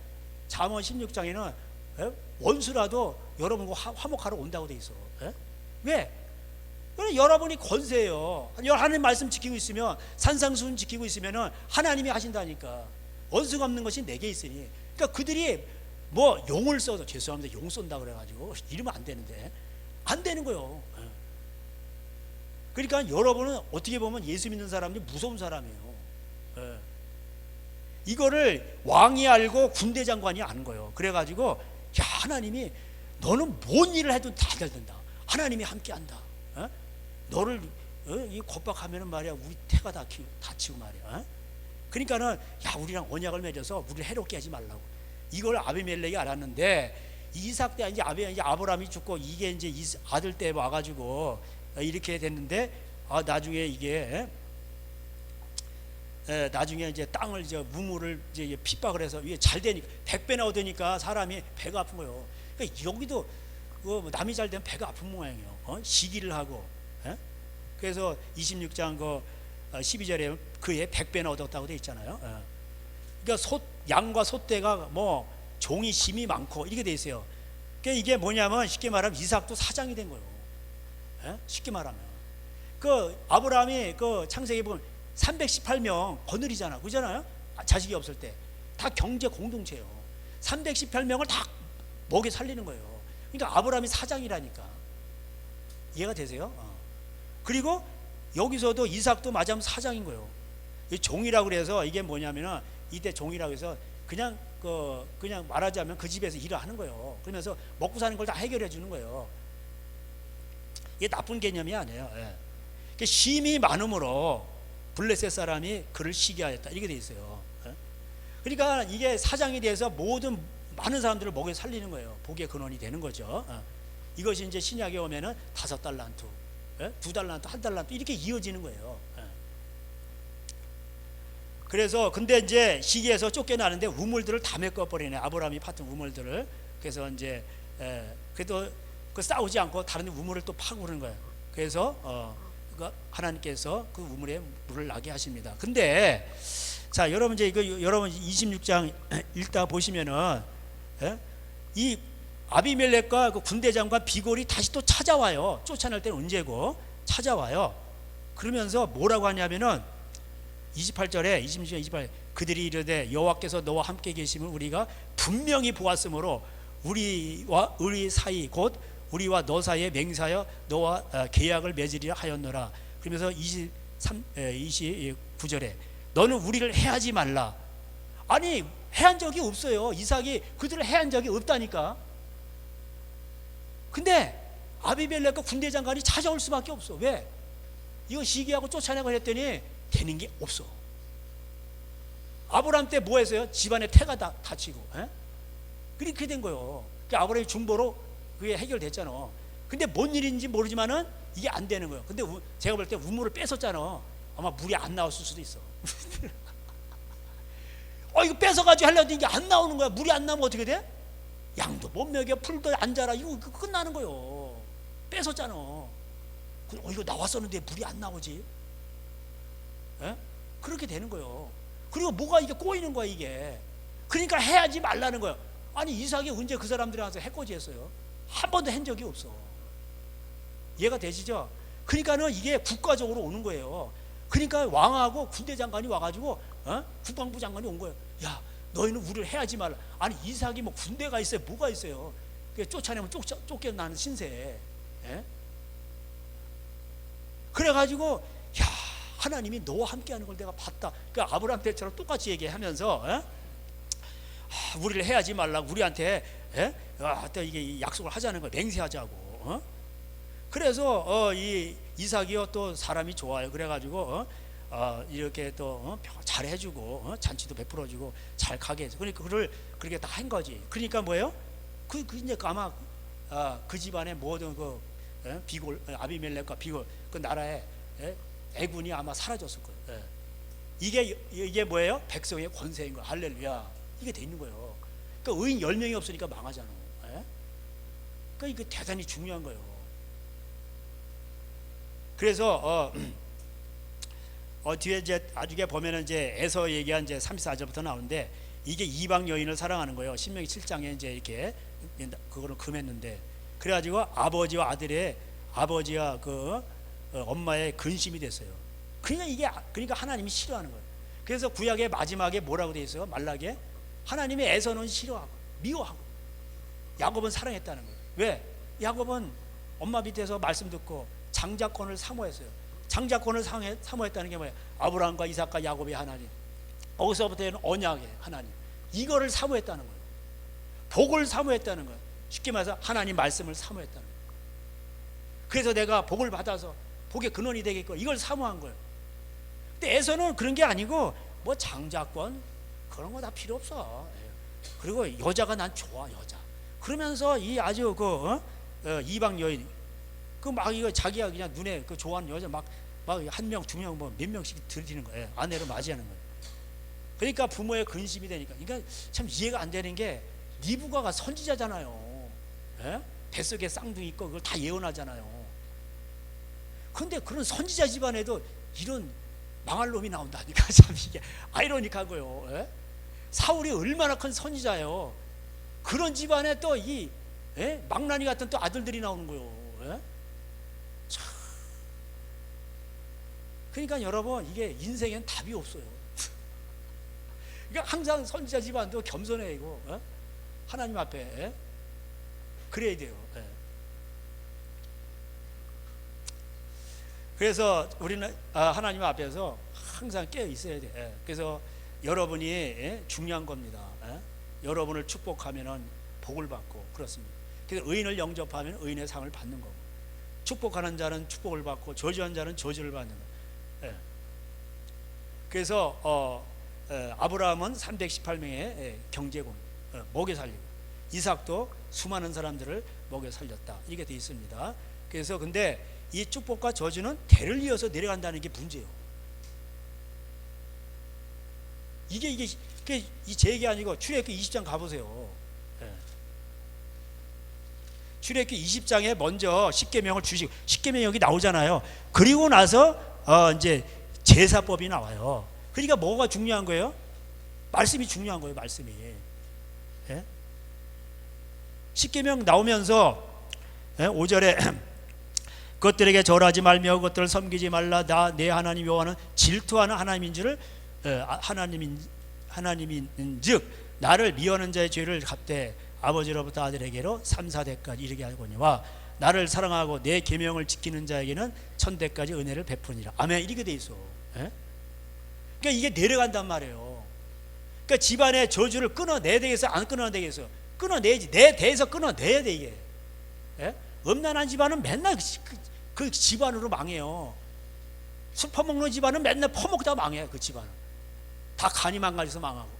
잠언 16장에는 원수라도 여러분과 화목하러 온다고 돼 있어. 왜? 여러분이 권세예요. 하나님 말씀 지키고 있으면, 산상수훈 지키고 있으면 하나님이 하신다니까. 원수가 없는 것이 내게 있으니. 그러니까 그들이 뭐 용을 써서, 죄송합니다, 용 쏜다 그래가지고 이러면 안 되는데, 안 되는 거예요. 그러니까 여러분은 어떻게 보면 예수 믿는 사람들이 무서운 사람이에요. 이거를 왕이 알고 군대 장관이 아는 거예요. 그래가지고 야, 하나님이 너는 뭔 일을 해도 다 잘 된다. 하나님이 함께한다. 너를 이 겁박하면은 말이야 우리 태가 다치고 말이야. 그러니까는 야, 우리랑 언약을 맺어서 우리를 해롭게 하지 말라고. 이걸 아비멜렉이 알았는데 이삭 때 이제 아브라함이 죽고 이게 이제 아들 때 와가지고 이렇게 됐는데 나중에 이게 나중에 이제 땅을 이제 우물을 이제 핍박을 해서 이게 잘 되니까 100배나 얻으니까 사람이 배가 아픈 거예요. 그러니까 여기도 남이 잘 되면 배가 아픈 모양이에요. 시기를 하고. 그래서 26장 12절에 그에 100배나 얻었다고 돼 있잖아요. 그러니까 양과 소떼가 뭐 종이 심이 많고 이렇게 돼 있어요. 그러니까 이게 뭐냐면 쉽게 말하면 이삭도 사장이 된 거예요. 쉽게 말하면 아브라함이 창세기 보면 318명 거느리잖아, 그잖아요. 자식이 없을 때 다 경제 공동체예요. 318명을 다 먹여 살리는 거예요. 그러니까 아브라함이 사장이라니까. 이해가 되세요? 그리고 여기서도 이삭도 맞으면 사장인 거예요. 종이라고 그래서 이게 뭐냐면은 이때 종이라고 해서 그냥 말하자면 그 집에서 일을 하는 거예요. 그러면서 먹고 사는 걸 다 해결해 주는 거예요. 이게 나쁜 개념이 아니에요. 쉼이 많음으로 블레셋 사람이 그를 시기하였다, 이렇게 돼 있어요. 그러니까 이게 사장이 돼서 많은 사람들을 먹여 살리는 거예요. 복의 근원이 되는 거죠. 이것이 이제 신약에 오면은 5달란트, 2달란트, 1달란트 이렇게 이어지는 거예요. 그래서 근데 이제 시기에서 쫓겨나는데 우물들을 다 메꿔버리네. 아브라함이 팠던 우물들을. 그래서 이제 그래도 싸우지 않고 다른 우물을 또 파고 그러는 거예요. 그래서 하나님께서 그 우물에 물을 나게 하십니다. 근데 자, 여러분 이제 여러분 26장 읽다 보시면은 이 아비멜렉과 그 군대장관 비골이 다시 또 찾아와요. 쫓아낼 때는 언제고 찾아와요. 그러면서 뭐라고 하냐면은 28절에 26절 28절 그들이 이르되 여호와께서 너와 함께 계심을 우리가 분명히 보았으므로 우리와 우리 사이 곧 우리와 너 사이에 맹세하여 너와 계약을 맺으리라 하였노라. 그러면서 29절에 너는 우리를 해하지 말라. 아니, 해한 적이 없어요. 이삭이 그들을 해한 적이 없다니까. 근데 아비멜렉과 군대장관이 찾아올 수밖에 없어. 왜? 이거 시기하고 쫓아내고 했더니 되는 게 없어. 아브라함 때 뭐 했어요? 집안에 태가 다치고. 그렇게 된 거예요. 아브라함이 중보로 그게 해결됐잖아. 근데 뭔 일인지 모르지만은 이게 안 되는 거예요. 근데 제가 볼 때 우물을 뺏었잖아. 아마 물이 안 나왔을 수도 있어. 이거 뺏어가지고 하려고 이게 안 나오는 거야. 물이 안 나오면 어떻게 돼? 양도 못 먹여, 풀도 안 자라. 이거 끝나는 거예요. 뺏었잖아. 이거 나왔었는데 물이 안 나오지? 예? 그렇게 되는 거예요. 그리고 뭐가 이게 꼬이는 거야 이게. 그러니까 해야지 말라는 거예요. 아니 이삭이 언제 그 사람들이 와서 해코지 했어요? 한 번도 한 적이 없어. 이해가 되시죠? 그러니까는 이게 국가적으로 오는 거예요. 그러니까 왕하고 군대 장관이 와가지고 국방부 장관이 온 거예요. 야, 너희는 우리를 해야지 말라. 아니 이삭이 뭐 군대가 있어요? 뭐가 있어요? 쫓아내면 쫓겨나는 신세. 예? 그래가지고 야, 하나님이 너와 함께하는 걸 내가 봤다. 그러니까 아브라함 때처럼 똑같이 얘기하면서 우리를 해야지 말라. 우리한테 또 이게 약속을 하자는 거예요. 맹세하자고. 그래서 이 이삭이요 또 사람이 좋아요. 그래가지고 이렇게 또 잘해주고 잔치도 베풀어주고 잘 가게 해서 그러니까 그를 그렇게 다 한 거지. 그러니까 뭐예요? 그 이제 아마 그 집안의 모든 그 비골 아비멜렉과 비골 그 나라의 애군이 아마 사라졌을 거예요. 이게 뭐예요? 백성의 권세인 거예요. 할렐루야. 이게 돼 있는 거예요. 그러니까 의인 10명이 없으니까 망하잖아. 그러니까 이게 대단히 중요한 거예요. 그래서 뒤에 이제 나중에 보면은 이제 에서 얘기한 이제 34절부터 나오는데 이게 이방 여인을 사랑하는 거예요. 신명기 7장에 이제 이렇게 그거를 금했는데 그래가지고 아버지와 아들의 아버지와 그 엄마의 근심이 됐어요. 그러니까 하나님이 싫어하는 거예요. 그래서 구약의 마지막에 뭐라고 돼 있어요? 말라기에 하나님의 에서는 싫어하고 미워하고 야곱은 사랑했다는 거예요. 왜? 야곱은 엄마 밑에서 말씀 듣고 장자권을 사모했어요. 장자권을 사모했다는 게 뭐예요? 아브라함과 이삭과 야곱의 하나님. 거기서부터는 언약의 하나님. 이거를 사모했다는 거예요. 복을 사모했다는 거예요. 쉽게 말해서 하나님 말씀을 사모했다는 거예요. 그래서 내가 복을 받아서 복의 근원이 되겠고 이걸 사모한 거예요. 근데 에서는 그런 게 아니고 뭐 장자권 그런 거 다 필요 없어. 그리고 여자가 난 좋아 여자. 그러면서 이 아주 이방 여인 그 막 이거 자기가 그냥 눈에 그 좋아하는 여자 막 한 명, 두 명, 뭐 몇 명씩 들이는 거예요. 아내로 맞이하는 거예요. 그러니까 부모의 근심이 되니까. 그러니까 참 이해가 안 되는 게 리브가가 선지자잖아요. 예? 뱃속에 쌍둥이 있고 그걸 다 예언하잖아요. 그런데 그런 선지자 집안에도 이런 망할 놈이 나온다니까. 참 이게 아이러니하고요. 예? 사울이 얼마나 큰 선지자예요. 그런 집안에 또 이 망나니 같은 또 아들들이 나오는 거예요. 예? 참. 그러니까 여러분 이게 인생엔 답이 없어요. 그러니까 항상 선지자 집안도 겸손해 이거 하나님 앞에 그래야 돼요. 그래서 우리는 하나님 앞에서 항상 깨어 있어야 돼. 그래서 여러분이 중요한 겁니다. 여러분을 축복하면은 복을 받고 그렇습니다. 그래서 의인을 영접하면 의인의 상을 받는 거고, 축복하는 자는 축복을 받고 저주한 자는 저주를 받는 거예요. 그래서 아브라함은 318명의 경제군 먹여 살리고, 이삭도 수많은 사람들을 먹여 살렸다 이렇게 돼 있습니다. 그래서 근데 이 축복과 저주는 대를 이어서 내려간다는 게 문제예요. 이게 이 제 얘기 아니고 출애굽기 20장 가보세요. 출애굽기 20장에 먼저 십계명을 주시고, 십계명이 여기 나오잖아요. 그리고 나서 이제 제사법이 나와요. 그러니까 뭐가 중요한 거예요? 말씀이 중요한 거예요. 말씀이. 십계명 나오면서 5절에 그것들에게 절하지 말며 그것들을 섬기지 말라. 나 내 하나님 여호와는 질투하는 하나님인 줄을 하나님인즉 나를 미워하는 자의 죄를 갚되 아버지로부터 아들에게로 3, 4대까지 이르게 하거니와 나를 사랑하고 내 계명을 지키는 자에게는 1000대까지 은혜를 베푸니라. 아멘. 이렇게 돼 있어. 그러니까 이게 내려간단 말이에요. 그러니까 집안의 저주를 끊어내야 되겠어? 안 끊어내야 되겠어? 끊어내야지. 내 대에서 끊어내야 돼 이게. 음란한 집안은 맨날 그 집안으로 망해요. 술 퍼먹는 집안은 맨날 퍼먹다 망해. 그 집안은 다 간이 망가져서 망하고.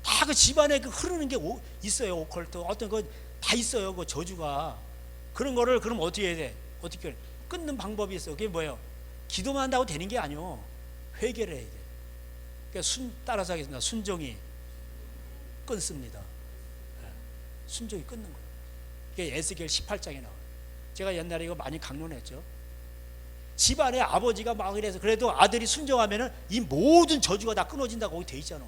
다 그 집안에 그 흐르는 게 있어요. 오컬트 어떤 거 다 있어요. 그 저주가. 그런 거를 그럼 어떻게 해야 돼? 어떻게 끊는 방법이 있어요. 그게 뭐예요? 기도만 한다고 되는 게 아니요. 회개를 해야 돼. 그러니까 따라서 하겠습니다. 순종이 끊습니다. 순종이 끊는 거예요. 그게 에스겔 18장에 나와요. 제가 옛날에 이거 많이 강론했죠. 집안에 아버지가 막 이래서 그래도 아들이 순종하면은 이 모든 저주가 다 끊어진다고 거기 돼 있잖아.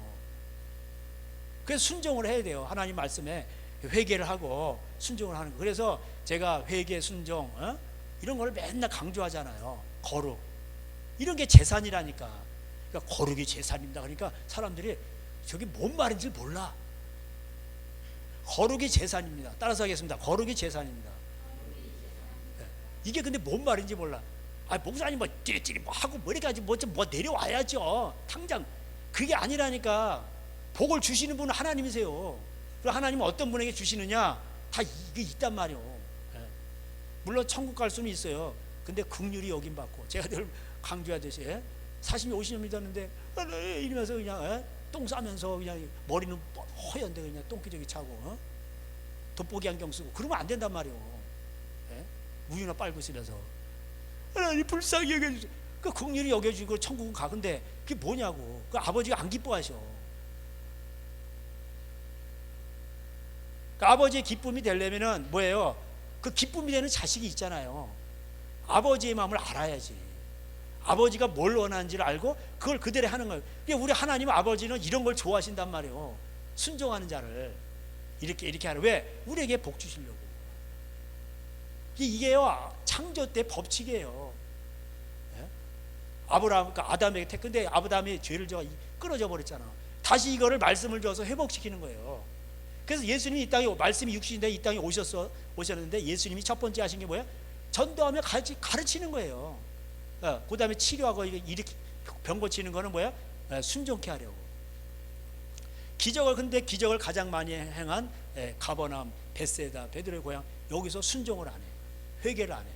그래서 순종을 해야 돼요. 하나님 말씀에 회개를 하고 순종을 하는 거. 그래서 제가 회개, 순종, 이런 걸 맨날 강조하잖아요. 거룩, 이런 게 재산이라니까. 그러니까 거룩이 재산입니다. 그러니까 사람들이 저게 뭔 말인지 몰라. 거룩이 재산입니다. 따라서 하겠습니다. 거룩이 재산입니다. 이게 근데 뭔 말인지 몰라. 목사님 뭐 찌릿찌릿 뭐 하고 뭐 이렇게 하지 뭐 내려와야죠. 당장 그게 아니라니까. 복을 주시는 분은 하나님이세요. 그리고 하나님은 어떤 분에게 주시느냐 다 이게 있단 말이에요. 물론 천국 갈 수는 있어요. 근데 긍휼히 여김 받고, 제가 늘 강조하듯이 40년 50년 믿었는데 이러면서 그냥 똥 싸면서 그냥 머리는 허연데 그냥 똥기저귀 차고 돋보기 안경 쓰고 그러면 안 된단 말이에요. 우유나 빨고 쓰면서 하나님 불쌍히 여겨주세요. 그 긍휼히 여겨주고 천국은 가. 근데 그게 뭐냐고. 그 아버지가 안 기뻐하셔. 그 아버지의 기쁨이 되려면은 뭐예요? 그 기쁨이 되는 자식이 있잖아요. 아버지의 마음을 알아야지. 아버지가 뭘 원하는지를 알고 그걸 그대로 하는 거예요. 그러니까 우리 하나님 아버지는 이런 걸 좋아하신단 말이에요. 순종하는 자를 이렇게 하는. 왜? 우리에게 복 주시려고. 이게요 창조 때 법칙이에요. 아브라함, 그러니까 아담에게 택. 근데 아브라함이 죄를 져 끊어져 버렸잖아. 다시 이거를 말씀을 줘서 회복시키는 거예요. 그래서 예수님이 이 땅에, 말씀이 육신인데 이 땅에 오셨는데 예수님이 첫 번째 하신 게 뭐야? 전도하며 가르치는 거예요. 그 다음에 치료하고 이렇게 병 고치는 거는 뭐야? 순종케 하려고. 근데 기적을 가장 많이 행한 가버나움, 벳세다, 베드로의 고향, 여기서 순종을 안 해. 회개를 안 해.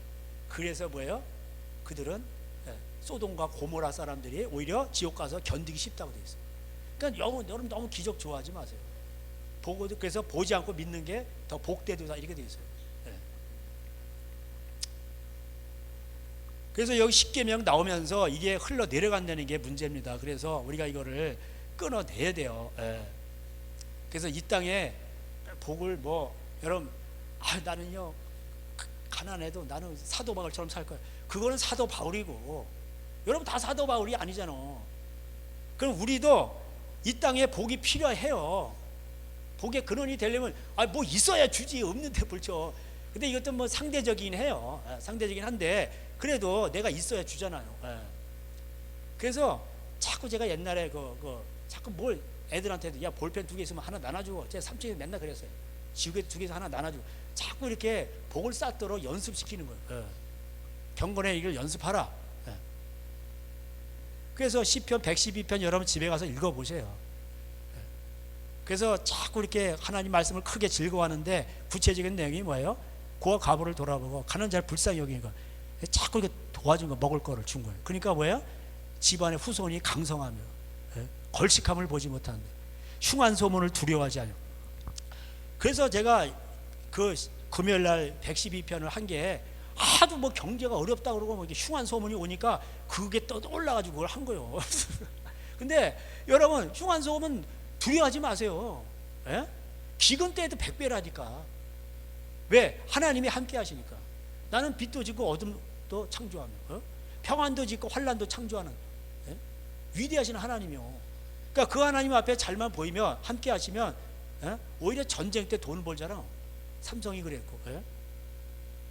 그래서 뭐예요? 그들은 소돔과 고모라 사람들이 오히려 지옥 가서 견디기 쉽다고 돼 있어요. 그러니까 여러분 너무 기적 좋아하지 마세요. 그래서 보지 않고 믿는 게 더 복되도다 이렇게 돼 있어요. 그래서 여기 십계명 나오면서 이게 흘러 내려간다는 게 문제입니다. 그래서 우리가 이거를 끊어내야 돼요. 그래서 이 땅에 복을 여러분 나는요 가난해도 나는 사도 바울처럼 살 거야. 그거는 사도 바울이고 여러분 다 사도 바울이 아니잖아. 그럼 우리도 이 땅에 복이 필요해요. 복의 근원이 되려면 뭐 있어야 주지, 없는데 불쳐. 근데 이것도 상대적이긴 해요. 상대적이긴 한데 그래도 내가 있어야 주잖아요. 그래서 자꾸 제가 옛날에 자꾸 뭘 애들한테도 야 볼펜 2개 있으면 하나 나눠주고, 제가 삼촌이 맨날 그랬어요. 지우개 2개에서 하나 나눠주고 자꾸 이렇게 복을 쌓도록 연습시키는 거예요. 경건의 이걸 연습하라. 그래서 시편 112편 여러분 집에 가서 읽어보세요. 그래서 자꾸 이렇게 하나님 말씀을 크게 즐거워하는데 구체적인 내용이 뭐예요? 고와 과부를 돌아보고 가는 자를 불쌍히 여기는 거. 자꾸 이렇게 도와준 거, 먹을 거를 준 거예요. 그러니까 뭐예요? 집안의 후손이 강성하며 걸식함을 보지 못하는데 흉한 소문을 두려워하지 않아요. 그래서 제가 그 금요일날 112편을 한 게 아주 경제가 어렵다 그러고 이렇게 흉한 소문이 오니까 그게 떠올라가지고 그걸 한 거예요. 근데 여러분 흉한 소문 두려워하지 마세요. 기근 때에도 100배라니까. 왜? 하나님이 함께 하시니까. 나는 빛도 짓고 어둠도 창조하며 평안도 짓고 환란도 창조하는 위대하신 하나님이요. 그러니까 그 하나님 앞에 잘만 보이면 함께 하시면 오히려 전쟁 때 돈을 벌잖아. 삼성이 그랬고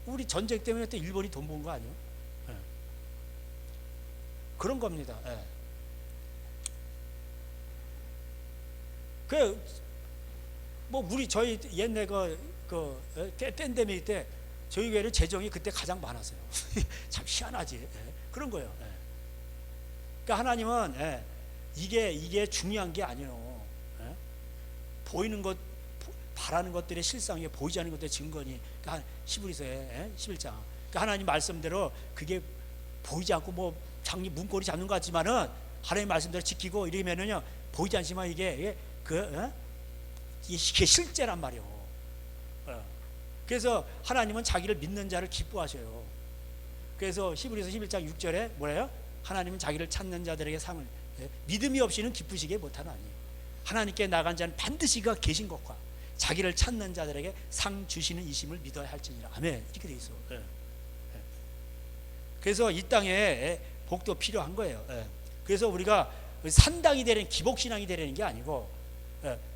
우리 전쟁 때문에 또 일본이 돈 번 거 아니에요? 그런 겁니다. 저희 옛날 팬데믹 때 저희 교회는 재정이 그때 가장 많았어요. 참 희한하지. 그런 거예요. 그러니까 하나님은 이게 중요한 게 아니에요. 보이는 것, 바라는 것들의 실상이 보이지 않는 것들의 증거니. 그러니까 히브리서의 11장. 그러니까 하나님 말씀대로 그게 보이지 않고 장리 문고리 잡는 것 같지만은 하나님 말씀대로 지키고 이러면은요 보이지 않지만 이게 실제란 말이에요. 그래서 하나님은 자기를 믿는 자를 기뻐하셔요. 그래서 히브리서 11장 6절에 뭐래요? 하나님은 자기를 찾는 자들에게 상을, 믿음이 없이는 기쁘시게 못하나니 하나님께 나간 자는 반드시 그가 계신 것과 자기를 찾는 자들에게 상 주시는 이심을 믿어야 할지니라. 아멘. 이렇게 돼 있어. 예. 예. 그래서 이 땅에 복도 필요한 거예요. 예. 그래서 우리가 산당이 되는 기복신앙이 되는 게 아니고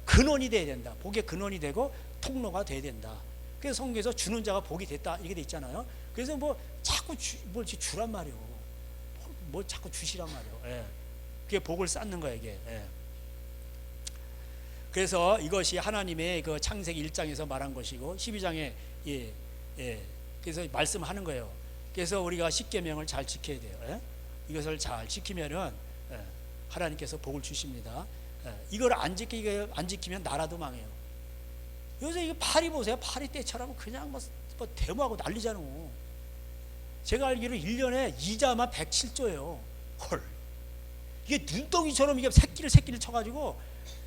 근원이 돼야 된다. 복의 근원이 되고 통로가 돼야 된다. 그래서 성경에서 주는 자가 복이 됐다 이렇게 돼 있잖아요. 그래서 뭐 자꾸 뭘 주란 말이요. 뭐 자꾸 주시란 말이요. 예. 그게 복을 쌓는 거예요 이게. 예. 그래서 이것이 하나님의 그 창세기 1장에서 말한 것이고 12장에 그래서 말씀하는 거예요. 그래서 우리가 십계명을 잘 지켜야 돼요. 예? 이것을 잘 지키면은 하나님께서 복을 주십니다. 이걸 안 지키면 나라도 망해요. 요새 이거 파리 보세요. 파리 때처럼 그냥 뭐 데모하고 난리잖아. 제가 알기로 1년에 이자만 107조예요. 헐. 이게 눈덩이처럼 이게 새끼를 쳐가지고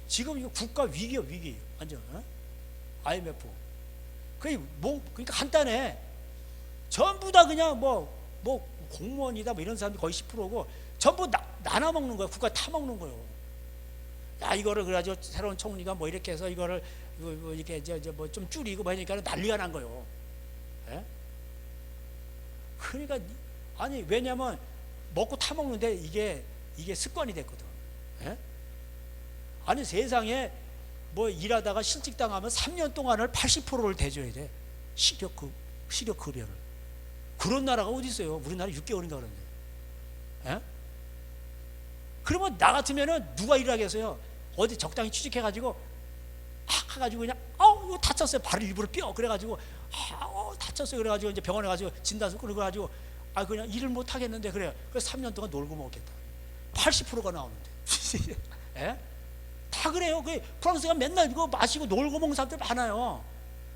지금 이거 국가 위기요, 위기. 완전. IMF. 그러니까 간단해. 전부 다 그냥 뭐 공무원이다 뭐 이런 사람들이 거의 10%고 전부 나눠 먹는 거예요. 국가 타 먹는 거예요. 야, 이거를 그래가지고 새로운 총리가 뭐 이렇게 해서 이거를 이렇게 뭐 좀 줄이고 뭐 하니까 난리가 난 거예요. 예? 그러니까 아니 왜냐면 먹고 타 먹는데 이게 습관이 됐거든. 예? 아니 세상에 뭐 일하다가 실직당하면 3년 동안을 80%를 대줘야 돼. 식료급여를. 그런 나라가 어디 있어요? 우리나라 6개월인가 그런데. 예? 그러면 나 같으면은 누가 일하겠어요? 어디 적당히 취직해가지고 해가지고 그냥 이거 다쳤어요. 발을 일부러 뼈 그래가지고 다쳤어요. 그래가지고 이제 병원에 가지고 진단서 그래가지고 그냥 일을 못 하겠는데 그래요. 그래서 3년 동안 놀고 먹겠다. 80%가 나오는데. 예? 다 그래요. 프랑스가 맨날 이거 마시고 놀고 먹는 사람들 많아요.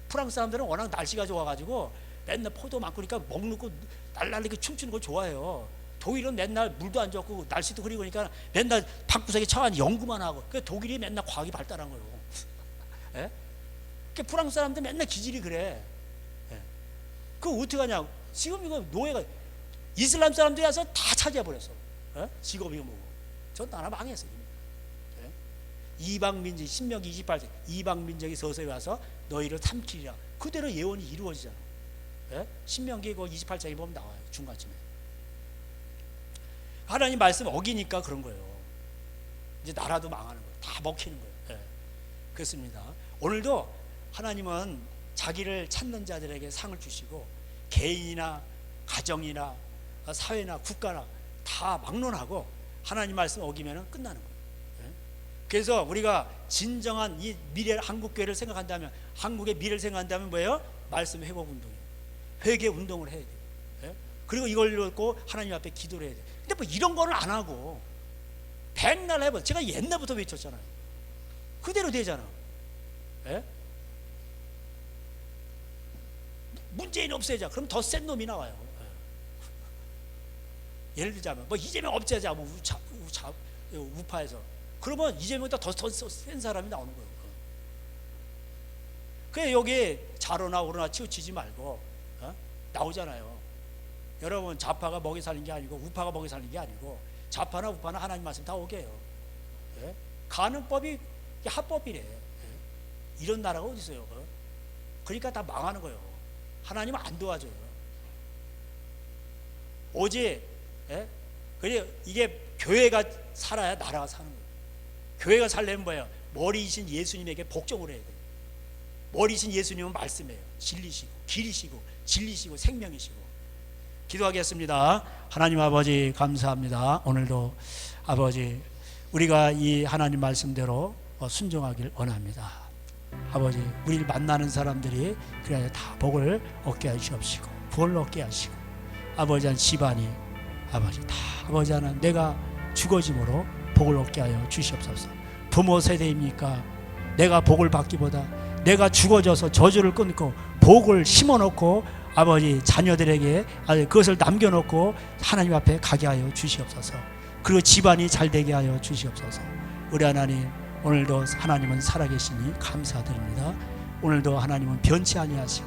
프랑스 사람들은 워낙 날씨가 좋아가지고 맨날 포도 많고 그러니까 먹는 거 날라리게 춤추는 걸 좋아해요. 독일은 맨날 물도 안 좋고 날씨도 흐리고 그러니까 맨날 방구석에 처한 연구만 하고 독일이 맨날 과학이 발달한 거예요. 예? 프랑스 사람들 맨날 기질이 그래. 예? 그거 어떻게 하냐? 지금 이거 노예가 이슬람 사람들이 와서 다 차지해버렸어. 예? 직업이 뭐고. 전 나라 망했어요. 예? 이방민족 신명기 28절 이방민족이 서서히 와서 너희를 삼키리라. 그대로 예언이 이루어지잖아. 예? 신명기 28장에 보면 나와요. 중간쯤에. 하나님 말씀 어기니까 그런 거예요. 이제 나라도 망하는 거예요. 다 먹히는 거예요. 예. 그렇습니다. 오늘도 하나님은 자기를 찾는 자들에게 상을 주시고 개인이나 가정이나 사회나 국가나 다 막론하고 하나님 말씀 어기면 끝나는 거예요. 예. 그래서 우리가 진정한 이 미래 한국교회를 생각한다면 한국의 미래를 생각한다면 뭐예요? 말씀 회복 운동이에요. 회개 운동을 해야 돼요. 예? 그리고 이걸 놓고 하나님 앞에 기도를 해야 돼요. 근데 뭐 이런 거는 안 하고 백날 해봐. 제가 옛날부터 외쳤잖아요. 그대로 되잖아. 예? 문재인 없애자. 그럼 더 센 놈이 나와요. 예. 예를 들자면 뭐 이재명 없애자. 뭐 우파에서 그러면 이재명보다 더 센 사람이 나오는 거예요. 그래 여기 좌로나 우로나 치우치지 말고 나오잖아요. 여러분 좌파가 먹이 살린 게 아니고 우파가 먹이 살린 게 아니고 좌파나 우파나 하나님 말씀 다 오게 해요. 예? 가는법이 합법이래. 예? 이런 나라가 어디 있어요? 그러니까 다 망하는 거예요. 하나님은 안 도와줘요. 오직 그래 이게 교회가 살아야 나라가 사는 거예요. 교회가 살려면 뭐예요? 머리이신 예수님에게 복종을 해야 돼요. 머리이신 예수님은 말씀이에요. 진리시고 길이시고 진리시고 생명이시고. 기도하겠습니다. 하나님 아버지 감사합니다. 오늘도 아버지 우리가 이 하나님 말씀대로 순종하길 원합니다. 아버지 우리를 만나는 사람들이 그래야 다 복을 얻게 하시옵시고 구원을 얻게 하시고 아버지 한 집안이 아버지 다 아버지 하나 내가 죽어짐으로 복을 얻게 하여 주시옵소서. 부모 세대입니까? 내가 복을 받기보다 내가 죽어져서 저주를 끊고 복을 심어놓고 아버지 자녀들에게 그것을 남겨놓고 하나님 앞에 가게 하여 주시옵소서. 그리고 집안이 잘 되게 하여 주시옵소서. 우리 하나님 오늘도 하나님은 살아계시니 감사드립니다. 오늘도 하나님은 변치 아니하시고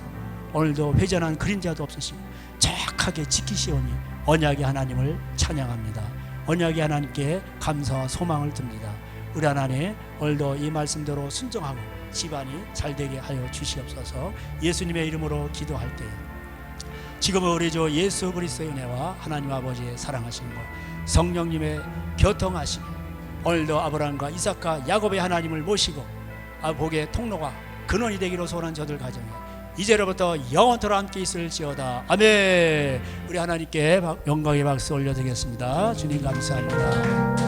오늘도 회전한 그림자도 없으시고 정확하게 지키시오니 언약의 하나님을 찬양합니다. 언약의 하나님께 감사와 소망을 듭니다. 우리 하나님 오늘도 이 말씀대로 순종하고 집안이 잘되게 하여 주시옵소서. 예수님의 이름으로 기도할 때 지금은 우리 주 예수 그리스도의 은혜와 하나님 아버지의 사랑하시는 것 성령님의 교통하심이 오늘도 아브라함과 이삭과 야곱의 하나님을 모시고 복의 통로가 근원이 되기로 소원한 저들 가정에 이제로부터 영원토록 함께 있을지어다. 아멘. 우리 하나님께 영광의 박수 올려드리겠습니다. 주님 감사합니다.